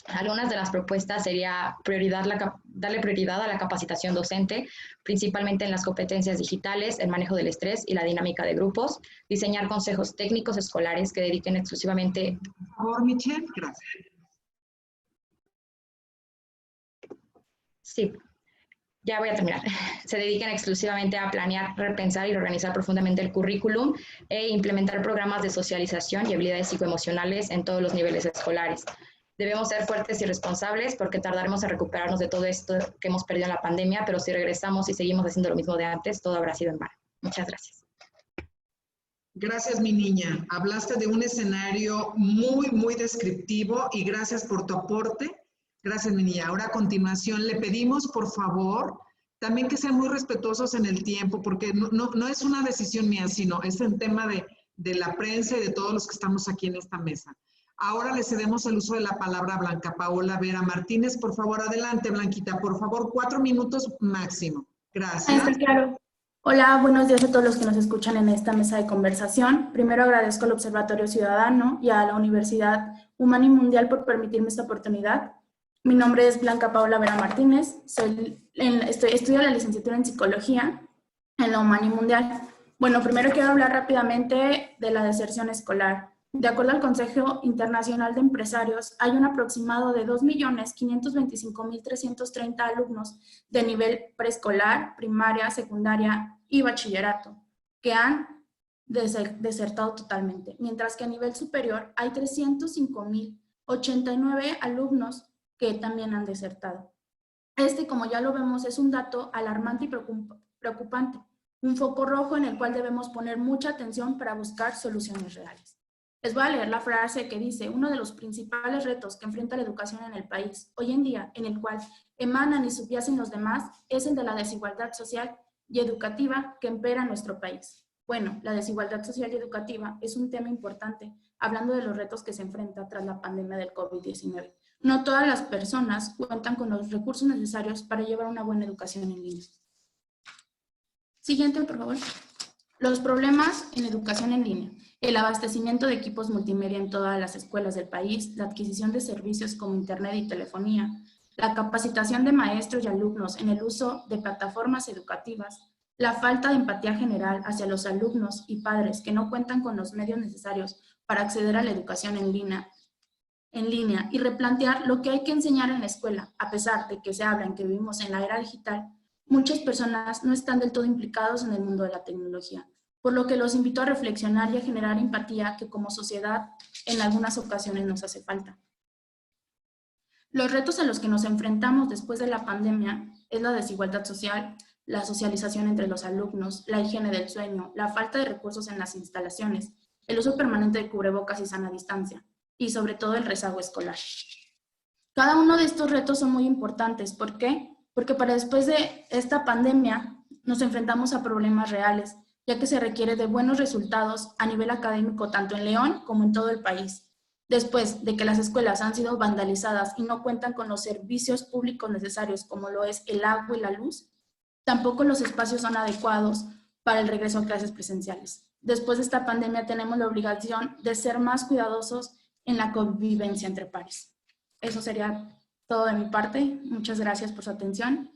Algunas de las propuestas sería darle prioridad a la capacitación docente, principalmente en las competencias digitales, el manejo del estrés y la dinámica de grupos, diseñar consejos técnicos escolares que dediquen exclusivamente... Por favor, Michelle, gracias. Sí, ya voy a terminar. Se dediquen exclusivamente a planear, repensar y reorganizar profundamente el currículum e implementar programas de socialización y habilidades psicoemocionales en todos los niveles escolares. Debemos ser fuertes y responsables porque tardaremos en recuperarnos de todo esto que hemos perdido en la pandemia, pero si regresamos y seguimos haciendo lo mismo de antes, todo habrá sido en vano. Muchas gracias. Gracias, mi niña. Hablaste de un escenario muy descriptivo y gracias por tu aporte. Gracias, mi niña. Ahora a continuación le pedimos, por favor, también que sean muy respetuosos en el tiempo, porque no es una decisión mía, sino es el tema de la prensa y de todos los que estamos aquí en esta mesa. Ahora le cedemos el uso de la palabra a Blanca Paola Vera Martínez. Por favor, adelante, Blanquita. Por favor, 4 minutos máximo. Gracias. Está claro. Hola, buenos días a todos los que nos escuchan en esta mesa de conversación. Primero agradezco al Observatorio Ciudadano y a la Universidad Humana y Mundial por permitirme esta oportunidad. Mi nombre es Blanca Paola Vera Martínez. Estudio la licenciatura en Psicología en la Humana y Mundial. Bueno, primero quiero hablar rápidamente de la deserción escolar. De acuerdo al Consejo Internacional de Empresarios, hay un aproximado de 2.525.330 alumnos de nivel preescolar, primaria, secundaria y bachillerato que han desertado totalmente, mientras que a nivel superior hay 305.089 alumnos que también han desertado. Como ya lo vemos, es un dato alarmante y preocupante, un foco rojo en el cual debemos poner mucha atención para buscar soluciones reales. Les voy a leer la frase que dice: uno de los principales retos que enfrenta la educación en el país hoy en día, en el cual emanan y subyacen los demás, es el de la desigualdad social y educativa que impera en nuestro país. Bueno, la desigualdad social y educativa es un tema importante, hablando de los retos que se enfrenta tras la pandemia del COVID-19. No todas las personas cuentan con los recursos necesarios para llevar una buena educación en línea. Siguiente, por favor. Los problemas en educación en línea. El abastecimiento de equipos multimedia en todas las escuelas del país, la adquisición de servicios como internet y telefonía, la capacitación de maestros y alumnos en el uso de plataformas educativas, la falta de empatía general hacia los alumnos y padres que no cuentan con los medios necesarios para acceder a la educación en línea y replantear lo que hay que enseñar en la escuela. A pesar de que se habla en que vivimos en la era digital, muchas personas no están del todo implicados en el mundo de la tecnología, por lo que los invito a reflexionar y a generar empatía que como sociedad en algunas ocasiones nos hace falta. Los retos a los que nos enfrentamos después de la pandemia es la desigualdad social, la socialización entre los alumnos, la higiene del sueño, la falta de recursos en las instalaciones, el uso permanente de cubrebocas y sana distancia, y sobre todo el rezago escolar. Cada uno de estos retos son muy importantes. ¿Por qué? Porque para después de esta pandemia nos enfrentamos a problemas reales, ya que se requiere de buenos resultados a nivel académico tanto en León como en todo el país. Después de que las escuelas han sido vandalizadas y no cuentan con los servicios públicos necesarios como lo es el agua y la luz, tampoco los espacios son adecuados para el regreso a clases presenciales. Después de esta pandemia tenemos la obligación de ser más cuidadosos en la convivencia entre pares. Eso sería todo de mi parte. Muchas gracias por su atención.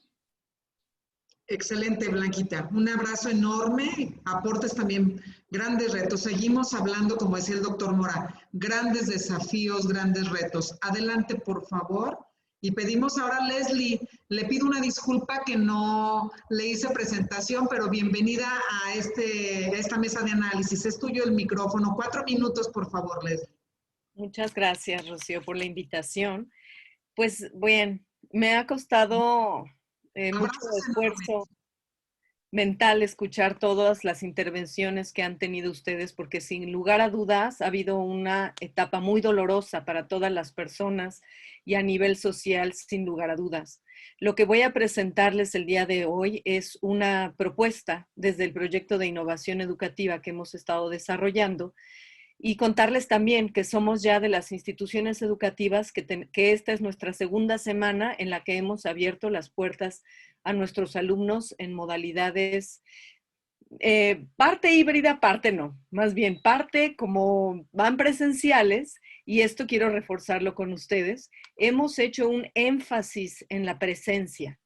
Excelente, Blanquita. Un abrazo enorme. Aportes también grandes retos. Seguimos hablando, como decía el doctor Mora, grandes desafíos, grandes retos. Adelante, por favor. Y pedimos ahora a Leslie, le pido una disculpa que no le hice presentación, pero bienvenida a esta mesa de análisis. Es tuyo el micrófono. 4 minutos, por favor, Leslie. Muchas gracias, Rocío, por la invitación. Pues bien, me ha costado mucho esfuerzo mental escuchar todas las intervenciones que han tenido ustedes, porque sin lugar a dudas ha habido una etapa muy dolorosa para todas las personas y a nivel social, sin lugar a dudas. Lo que voy a presentarles el día de hoy es una propuesta desde el proyecto de innovación educativa que hemos estado desarrollando, y contarles también que somos ya de las instituciones educativas que esta es nuestra segunda semana en la que hemos abierto las puertas a nuestros alumnos en modalidades parte híbrida, parte no. Más bien parte como van presenciales, y esto quiero reforzarlo con ustedes. Hemos hecho un énfasis en la presencia.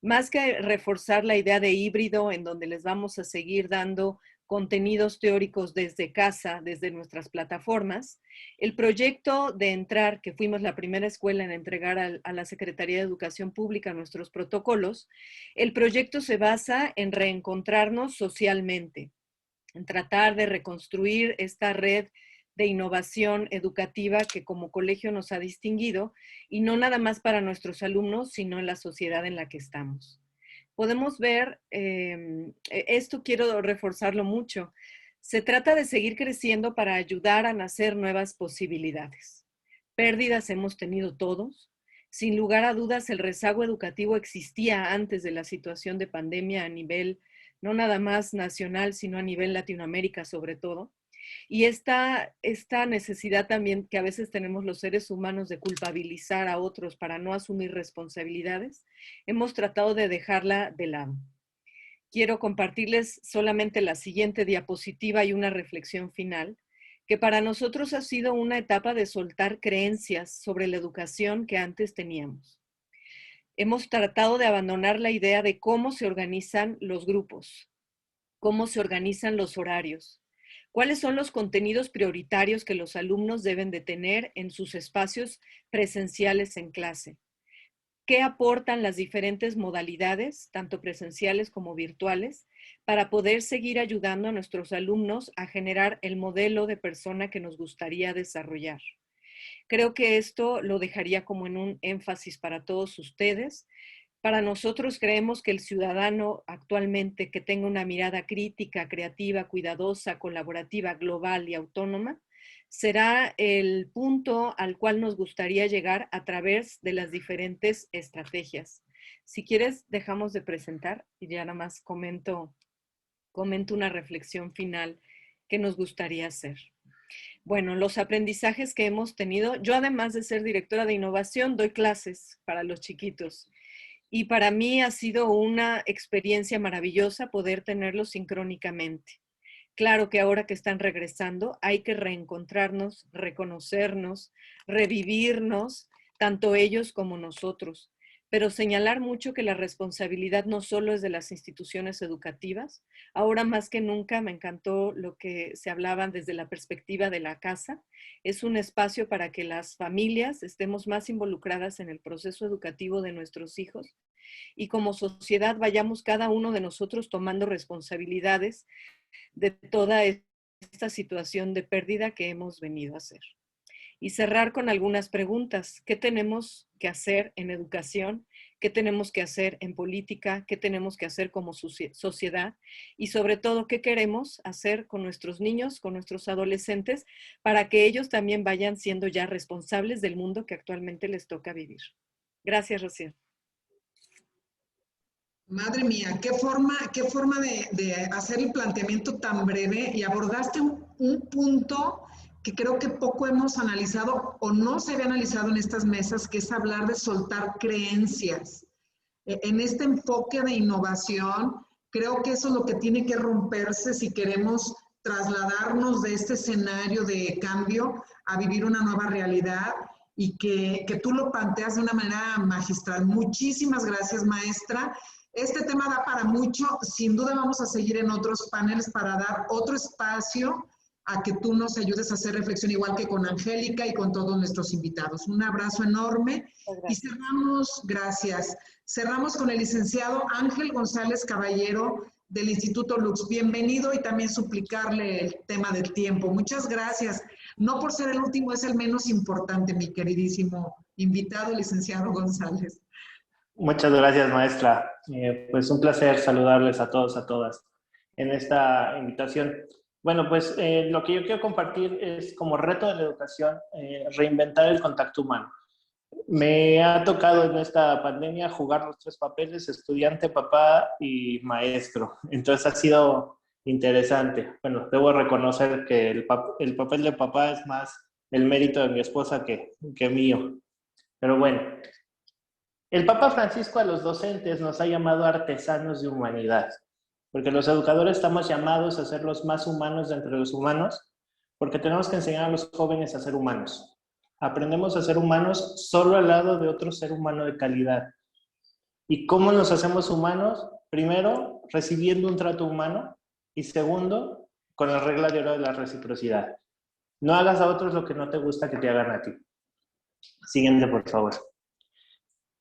Más que reforzar la idea de híbrido en donde les vamos a seguir dando contenidos teóricos desde casa, desde nuestras plataformas. El proyecto de Entrar, que fuimos la primera escuela en entregar a la Secretaría de Educación Pública nuestros protocolos, el proyecto se basa en reencontrarnos socialmente, en tratar de reconstruir esta red de innovación educativa que como colegio nos ha distinguido, y no nada más para nuestros alumnos, sino en la sociedad en la que estamos. Podemos ver, esto quiero reforzarlo mucho, se trata de seguir creciendo para ayudar a nacer nuevas posibilidades. Pérdidas hemos tenido todos. Sin lugar a dudas, el rezago educativo existía antes de la situación de pandemia a nivel, no nada más nacional, sino a nivel Latinoamérica sobre todo. Y esta necesidad también que a veces tenemos los seres humanos de culpabilizar a otros para no asumir responsabilidades, hemos tratado de dejarla de lado. Quiero compartirles solamente la siguiente diapositiva y una reflexión final, que para nosotros ha sido una etapa de soltar creencias sobre la educación que antes teníamos. Hemos tratado de abandonar la idea de cómo se organizan los grupos, cómo se organizan los horarios, cuáles son los contenidos prioritarios que los alumnos deben de tener en sus espacios presenciales en clase. ¿Qué aportan las diferentes modalidades, tanto presenciales como virtuales, para poder seguir ayudando a nuestros alumnos a generar el modelo de persona que nos gustaría desarrollar? Creo que esto lo dejaría como en un énfasis para todos ustedes. Para nosotros creemos que el ciudadano actualmente que tenga una mirada crítica, creativa, cuidadosa, colaborativa, global y autónoma, será el punto al cual nos gustaría llegar a través de las diferentes estrategias. Si quieres, dejamos de presentar y ya nada más comento una reflexión final que nos gustaría hacer. Bueno, los aprendizajes que hemos tenido, yo además de ser directora de innovación, doy clases para los chiquitos. Y para mí ha sido una experiencia maravillosa poder tenerlos sincrónicamente. Claro que ahora que están regresando hay que reencontrarnos, reconocernos, revivirnos, tanto ellos como nosotros. Pero señalar mucho que la responsabilidad no solo es de las instituciones educativas. Ahora más que nunca me encantó lo que se hablaban desde la perspectiva de la casa. Es un espacio para que las familias estemos más involucradas en el proceso educativo de nuestros hijos y como sociedad vayamos cada uno de nosotros tomando responsabilidades de toda esta situación de pérdida que hemos venido a hacer. Y cerrar con algunas preguntas. ¿Qué tenemos que hacer en educación? ¿Qué tenemos que hacer en política? ¿Qué tenemos que hacer como sociedad? Y sobre todo, ¿qué queremos hacer con nuestros niños, con nuestros adolescentes, para que ellos también vayan siendo ya responsables del mundo que actualmente les toca vivir? Gracias, Rocío. Madre mía, qué forma de hacer el planteamiento tan breve, y abordaste un punto que creo que poco hemos analizado o no se había analizado en estas mesas, que es hablar de soltar creencias. En este enfoque de innovación, creo que eso es lo que tiene que romperse si queremos trasladarnos de este escenario de cambio a vivir una nueva realidad, y que tú lo planteas de una manera magistral. Muchísimas gracias, maestra. Este tema da para mucho. Sin duda vamos a seguir en otros paneles para dar otro espacio a que tú nos ayudes a hacer reflexión, igual que con Angélica y con todos nuestros invitados. Un abrazo enorme. Y cerramos, gracias. Cerramos con el licenciado Ángel González Caballero del Instituto Lux. Bienvenido, y también suplicarle el tema del tiempo. Muchas gracias. No por ser el último, es el menos importante, mi queridísimo invitado, licenciado González. Muchas gracias, maestra. Pues un placer saludarles a todos, a todas en esta invitación. Bueno, pues lo que yo quiero compartir es, como reto de la educación, reinventar el contacto humano. Me ha tocado en esta pandemia jugar los tres papeles: estudiante, papá y maestro. Entonces ha sido interesante. Bueno, debo reconocer que el papel de papá es más el mérito de mi esposa que mío. Pero bueno, el Papa Francisco a los docentes nos ha llamado artesanos de humanidad, porque los educadores estamos llamados a ser los más humanos de entre los humanos, porque tenemos que enseñar a los jóvenes a ser humanos. Aprendemos a ser humanos solo al lado de otro ser humano de calidad. ¿Y cómo nos hacemos humanos? Primero, recibiendo un trato humano, y segundo, con la regla de oro de la reciprocidad. No hagas a otros lo que no te gusta que te hagan a ti. Siguiente, por favor.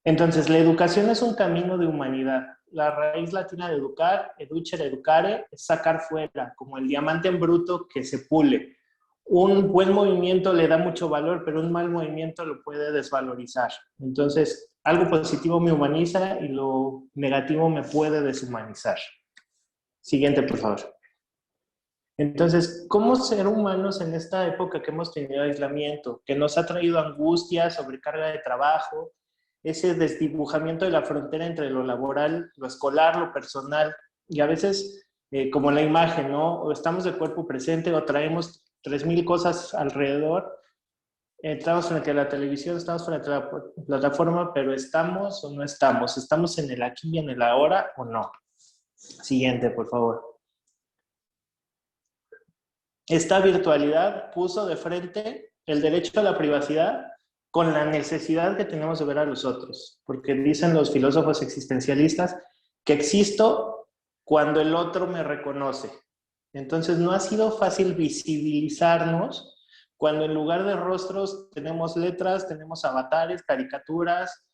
Entonces, la educación es un camino de humanidad. La raíz latina de educar, educere, educare, es sacar fuera, como el diamante en bruto que se pule. Un buen movimiento le da mucho valor, pero un mal movimiento lo puede desvalorizar. Entonces, algo positivo me humaniza y lo negativo me puede deshumanizar. Siguiente, por favor. Entonces, ¿cómo ser humanos en esta época que hemos tenido aislamiento, que nos ha traído angustia, sobrecarga de trabajo, ese desdibujamiento de la frontera entre lo laboral, lo escolar, lo personal, y a veces, como la imagen, ¿no? O estamos de cuerpo presente o traemos 3000 cosas alrededor, estamos frente a la televisión, estamos frente a la plataforma, pero ¿estamos o no estamos? ¿Estamos en el aquí y en el ahora o no? Siguiente, por favor. Esta virtualidad puso de frente el derecho a la privacidad con la necesidad que tenemos de ver a los otros, porque dicen los filósofos existencialistas que existo cuando el otro me reconoce. Entonces no ha sido fácil visibilizarnos cuando en lugar de rostros tenemos letras, tenemos avatares, caricaturas,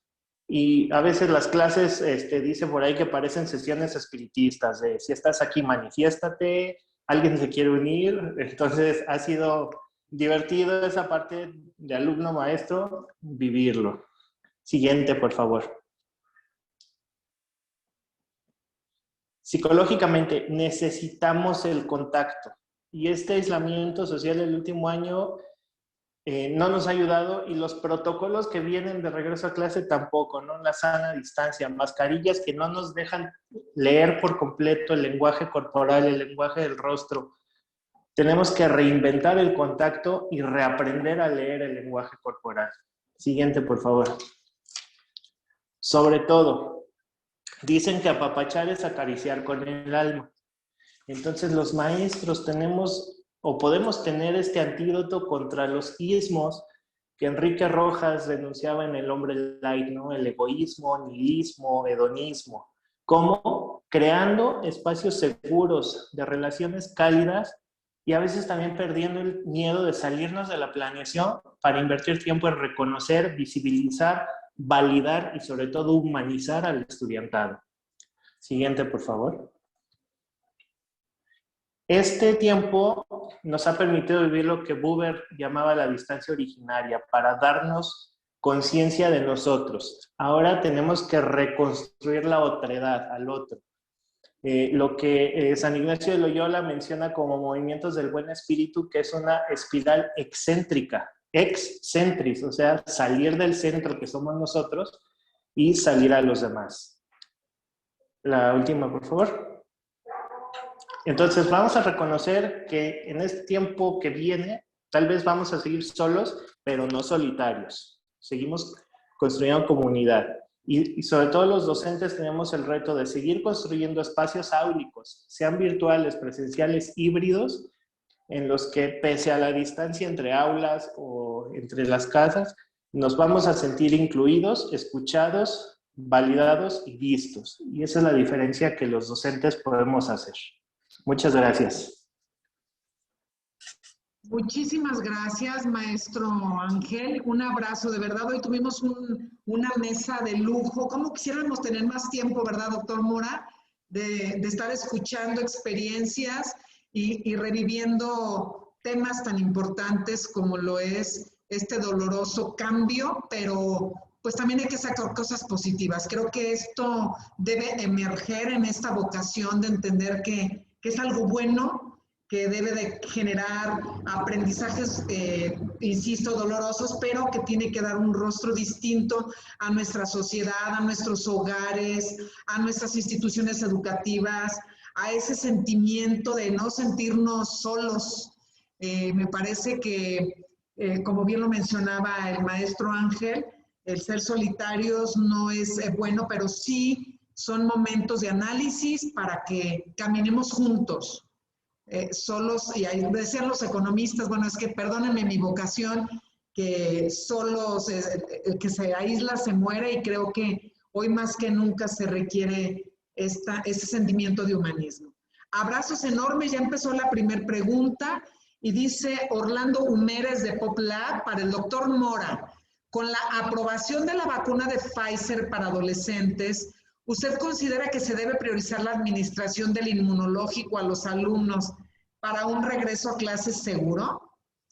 y a veces las clases dicen por ahí que parecen sesiones espiritistas, de si estás aquí manifiéstate, alguien se quiere unir. Entonces ha sido divertido esa parte de alumno-maestro, vivirlo. Siguiente, por favor. Psicológicamente necesitamos el contacto. y este aislamiento social del último año no nos ha ayudado, y los protocolos que vienen de regreso a clase tampoco, ¿no? La sana distancia, mascarillas que no nos dejan leer por completo el lenguaje corporal, el lenguaje del rostro. Tenemos que reinventar el contacto y reaprender a leer el lenguaje corporal. Siguiente, por favor. Sobre todo, dicen que apapachar es acariciar con el alma. Entonces los maestros tenemos o podemos tener este antídoto contra los ismos que Enrique Rojas denunciaba en El Hombre Light, ¿no? El egoísmo, nihilismo, hedonismo. ¿Cómo? Creando espacios seguros de relaciones cálidas y a veces también perdiendo el miedo de salirnos de la planeación para invertir tiempo en reconocer, visibilizar, validar y sobre todo humanizar al estudiantado. Siguiente, por favor. Este tiempo nos ha permitido vivir lo que Buber llamaba la distancia originaria, para darnos conciencia de nosotros. Ahora tenemos que reconstruir la otredad, al otro. Lo que San Ignacio de Loyola menciona como movimientos del buen espíritu, que es una espiral excéntrica, excentris, o sea, salir del centro que somos nosotros y salir a los demás. La última, por favor. Entonces vamos a reconocer que en este tiempo que viene, tal vez vamos a seguir solos, pero no solitarios. Seguimos construyendo comunidad. Y sobre todo los docentes tenemos el reto de seguir construyendo espacios áulicos, sean virtuales, presenciales, híbridos, en los que pese a la distancia entre aulas o entre las casas, nos vamos a sentir incluidos, escuchados, validados y vistos. Y esa es la diferencia que los docentes podemos hacer. Muchas gracias. Muchísimas gracias, maestro Ángel. Un abrazo, de verdad. Hoy tuvimos una mesa de lujo. ¿Cómo quisiéramos tener más tiempo, verdad, doctor Mora? De estar escuchando experiencias y reviviendo temas tan importantes como lo es este doloroso cambio, pero pues también hay que sacar cosas positivas. Creo que esto debe emerger en esta vocación de entender que es algo bueno, que debe de generar aprendizajes, insisto, dolorosos, pero que tiene que dar un rostro distinto a nuestra sociedad, a nuestros hogares, a nuestras instituciones educativas, a ese sentimiento de no sentirnos solos. Me parece que, como bien lo mencionaba el maestro Ángel, el ser solitarios no es bueno, pero sí son momentos de análisis para que caminemos juntos. Solos, y ahí decían los economistas, bueno, es que perdónenme mi vocación, que solos, que se aísla, se muere, y creo que hoy más que nunca se requiere ese sentimiento de humanismo. Abrazos enormes. Ya empezó la primera pregunta y dice Orlando Humérez de PopLab para el doctor Mora. Con la aprobación de la vacuna de Pfizer para adolescentes, ¿usted considera que se debe priorizar la administración del inmunológico a los alumnos para un regreso a clases seguro?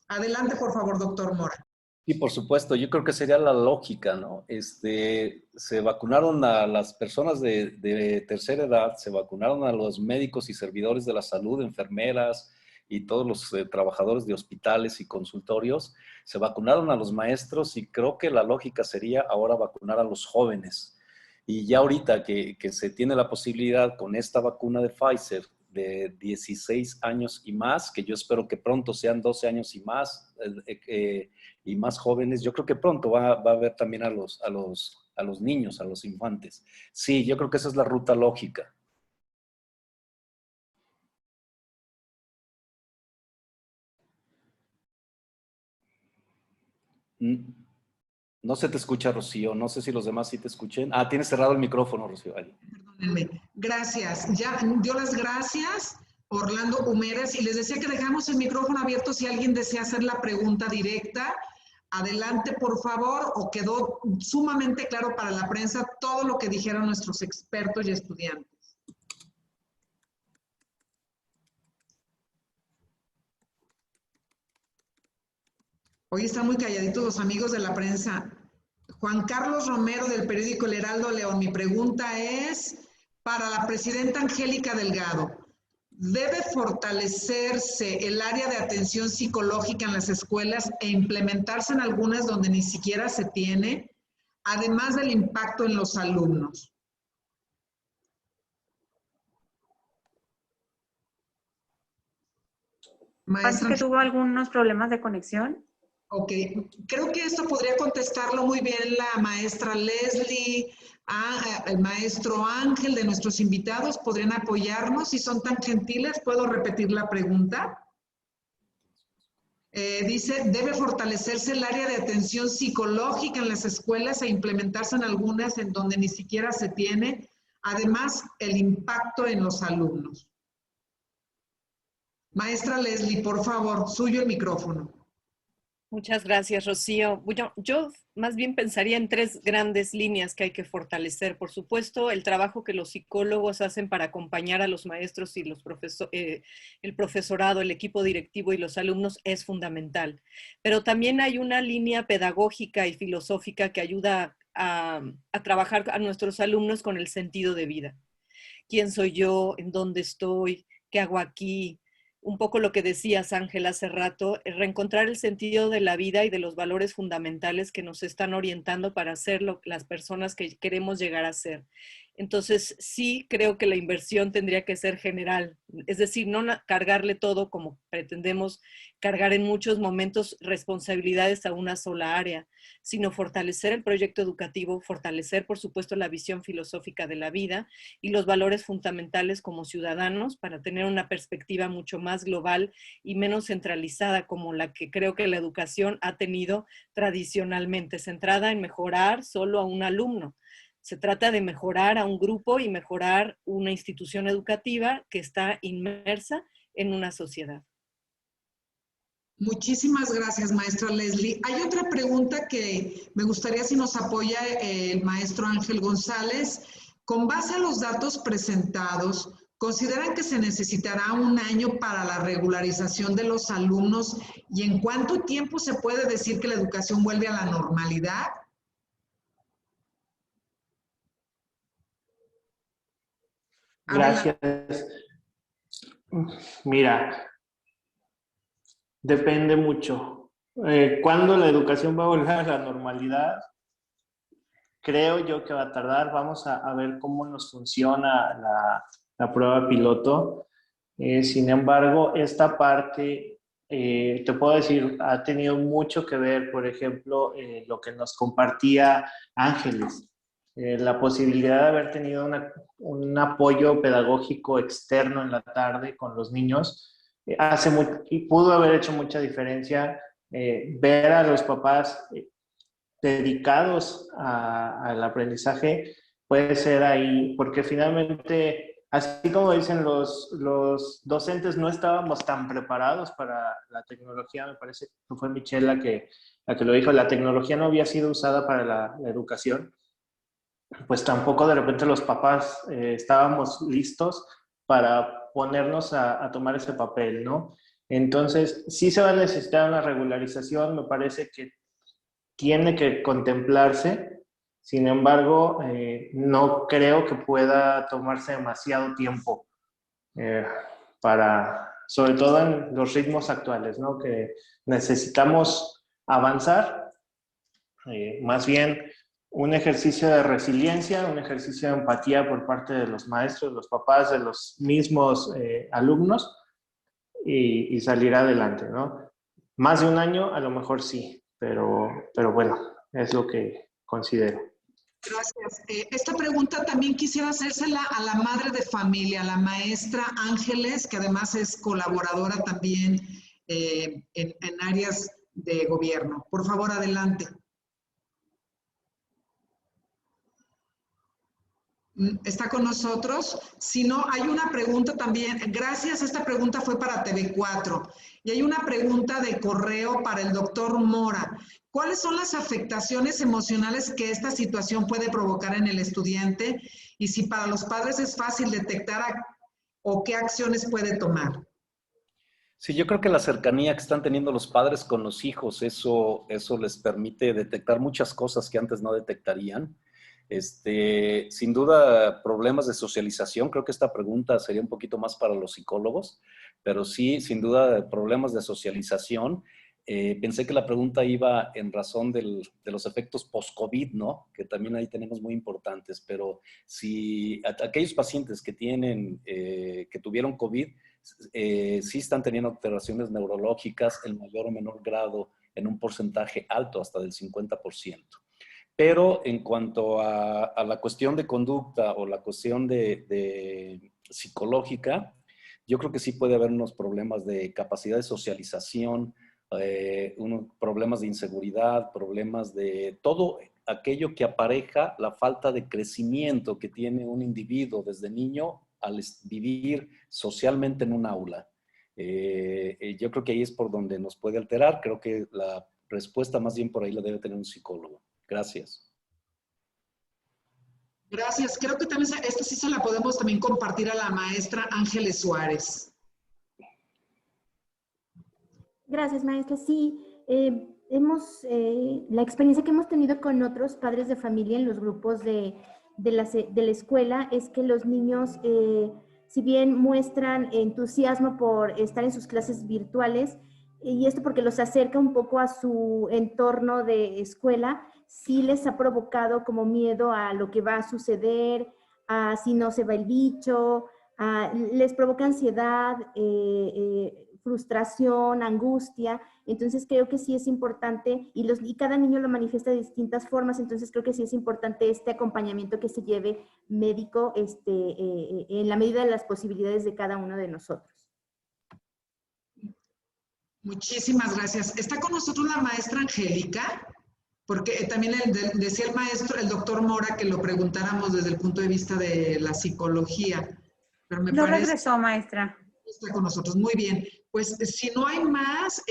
Adelante, por favor, doctor Mora. Sí, por supuesto. Yo creo que sería la lógica, ¿no? Se vacunaron a las personas de tercera edad, se vacunaron a los médicos y servidores de la salud, enfermeras y todos los trabajadores de hospitales y consultorios, se vacunaron a los maestros, y creo que la lógica sería ahora vacunar a los jóvenes. Y ya ahorita que se tiene la posibilidad con esta vacuna de Pfizer de 16 años y más, que yo espero que pronto sean 12 años y más jóvenes, yo creo que pronto va a haber también a los niños, a los infantes. Sí, yo creo que esa es la ruta lógica. No se te escucha, Rocío. No sé si los demás sí te escuchen. Ah, tienes cerrado el micrófono, Rocío. Perdónenme. Gracias. Ya dio las gracias, Orlando Humérez, y les decía que dejamos el micrófono abierto si alguien desea hacer la pregunta directa. Adelante, por favor, o quedó sumamente claro para la prensa todo lo que dijeron nuestros expertos y estudiantes. Hoy están muy calladitos los amigos de la prensa. Juan Carlos Romero, del periódico El Heraldo León. Mi pregunta es para la presidenta Angélica Delgado. Debe fortalecerse el área de atención psicológica en las escuelas e implementarse en algunas donde ni siquiera se tiene, además del impacto en los alumnos. Parece que tuvo algunos problemas de conexión. Ok, creo que esto podría contestarlo muy bien la maestra Leslie, el maestro Ángel de nuestros invitados. ¿Podrían apoyarnos? Si son tan gentiles, ¿puedo repetir la pregunta? Dice, debe fortalecerse el área de atención psicológica en las escuelas e implementarse en algunas en donde ni siquiera se tiene, además el impacto en los alumnos. Maestra Leslie, por favor, suyo el micrófono. Muchas gracias, Rocío. Bueno, yo más bien pensaría en 3 grandes líneas que hay que fortalecer. Por supuesto, el trabajo que los psicólogos hacen para acompañar a los maestros y el profesorado, el equipo directivo y los alumnos es fundamental. Pero también hay una línea pedagógica y filosófica que ayuda a trabajar a nuestros alumnos con el sentido de vida. ¿Quién soy yo? ¿En dónde estoy? ¿Qué hago aquí? Un poco lo que decías, Ángel, hace rato, reencontrar el sentido de la vida y de los valores fundamentales que nos están orientando para ser las personas que queremos llegar a ser. Entonces, sí creo que la inversión tendría que ser general, es decir, no cargarle todo como pretendemos cargar en muchos momentos responsabilidades a una sola área, sino fortalecer el proyecto educativo, fortalecer, por supuesto, la visión filosófica de la vida y los valores fundamentales como ciudadanos para tener una perspectiva mucho más global y menos centralizada como la que creo que la educación ha tenido tradicionalmente, centrada en mejorar solo a un alumno. Se trata de mejorar a un grupo y mejorar una institución educativa que está inmersa en una sociedad. Muchísimas gracias, maestra Leslie. Hay otra pregunta que me gustaría si nos apoya el maestro Ángel González. Con base a los datos presentados, ¿consideran que se necesitará un año para la regularización de los alumnos? ¿Y en cuánto tiempo se puede decir que la educación vuelve a la normalidad? Gracias. Mira, depende mucho. ¿Cuándo la educación va a volver a la normalidad? Creo yo que va a tardar. Vamos a ver cómo nos funciona la prueba piloto. Sin embargo, esta parte, te puedo decir, ha tenido mucho que ver, por ejemplo, lo que nos compartía Ángeles. La posibilidad de haber tenido un apoyo pedagógico externo en la tarde con los niños y pudo haber hecho mucha diferencia. Ver a los papás dedicados al aprendizaje puede ser ahí, porque finalmente, así como dicen los docentes, no estábamos tan preparados para la tecnología. Me parece que fue Michelle la que lo dijo. La tecnología no había sido usada para la educación. Pues tampoco de repente los papás estábamos listos para ponernos a tomar ese papel, ¿no? Entonces, sí se va a necesitar una regularización, me parece que tiene que contemplarse. Sin embargo, no creo que pueda tomarse demasiado tiempo sobre todo en los ritmos actuales, ¿no? Que necesitamos avanzar, más bien un ejercicio de resiliencia, un ejercicio de empatía por parte de los maestros, de los papás, de los mismos alumnos y salir adelante, ¿no? Más de un año a lo mejor sí, pero bueno, es lo que considero. Gracias. Esta pregunta también quisiera hacérsela a la madre de familia, a la maestra Ángeles, que además es colaboradora también en áreas de gobierno. Por favor, adelante. ¿Está con nosotros? Si no, hay una pregunta también. Gracias, esta pregunta fue para TV4. Y hay una pregunta de correo para el doctor Mora. ¿Cuáles son las afectaciones emocionales que esta situación puede provocar en el estudiante? Y si para los padres es fácil detectar o qué acciones puede tomar. Sí, yo creo que la cercanía que están teniendo los padres con los hijos, eso les permite detectar muchas cosas que antes no detectarían. Sin duda, problemas de socialización. Creo que esta pregunta sería un poquito más para los psicólogos, pero sí, sin duda, problemas de socialización. Pensé que la pregunta iba en razón de los efectos post-COVID, ¿no? Que también ahí tenemos muy importantes, pero si aquellos pacientes que tuvieron COVID, sí están teniendo alteraciones neurológicas en mayor o menor grado, en un porcentaje alto, hasta del 50%. Pero en cuanto a la cuestión de conducta o la cuestión de psicológica, yo creo que sí puede haber unos problemas de capacidad de socialización, unos problemas de inseguridad, problemas de todo aquello que apareja la falta de crecimiento que tiene un individuo desde niño al vivir socialmente en un aula. Yo creo que ahí es por donde nos puede alterar. Creo que la respuesta más bien por ahí la debe tener un psicólogo. Gracias. Gracias. Creo que también esta sí se la podemos también compartir a la maestra Ángeles Suárez. Gracias, maestra. Sí, la experiencia que hemos tenido con otros padres de familia en los grupos de la escuela es que los niños, si bien muestran entusiasmo por estar en sus clases virtuales, y esto porque los acerca un poco a su entorno de escuela, sí les ha provocado como miedo a lo que va a suceder, a si no se va el bicho, les provoca ansiedad, frustración, angustia. Entonces creo que sí es importante, y cada niño lo manifiesta de distintas formas, entonces creo que sí es importante este acompañamiento que se lleve médico en la medida de las posibilidades de cada uno de nosotros. Muchísimas gracias. ¿Está con nosotros la maestra Angélica? Porque también decía el maestro, el doctor Mora, que lo preguntáramos desde el punto de vista de la psicología. Pero me parece regresó, maestra. Está con nosotros. Muy bien. Pues si no hay más,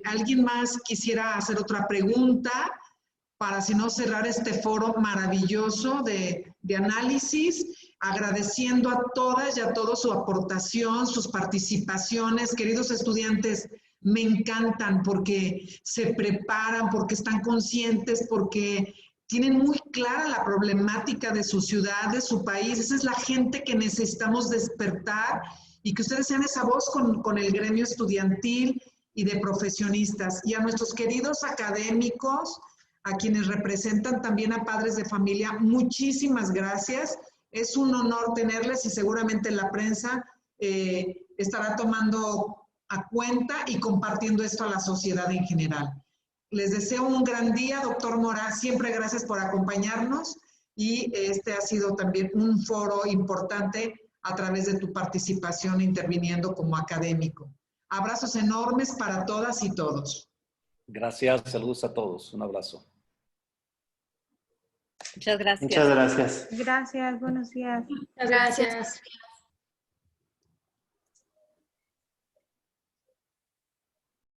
¿alguien más quisiera hacer otra pregunta para, si no, cerrar este foro maravilloso de análisis? Agradeciendo a todas y a todos su aportación, sus participaciones. Queridos estudiantes, me encantan porque se preparan, porque están conscientes, porque tienen muy clara la problemática de su ciudad, de su país. Esa es la gente que necesitamos despertar, y que ustedes sean esa voz con el gremio estudiantil y de profesionistas. Y a nuestros queridos académicos, a quienes representan también a padres de familia, muchísimas gracias. Es un honor tenerles, y seguramente la prensa estará tomando a cuenta y compartiendo esto a la sociedad en general. Les deseo un gran día, doctor Mora. Siempre gracias por acompañarnos, y este ha sido también un foro importante a través de tu participación interviniendo como académico. Abrazos enormes para todas y todos. Gracias, saludos a todos. Un abrazo. Muchas gracias. Muchas gracias. Gracias, buenos días. Muchas gracias.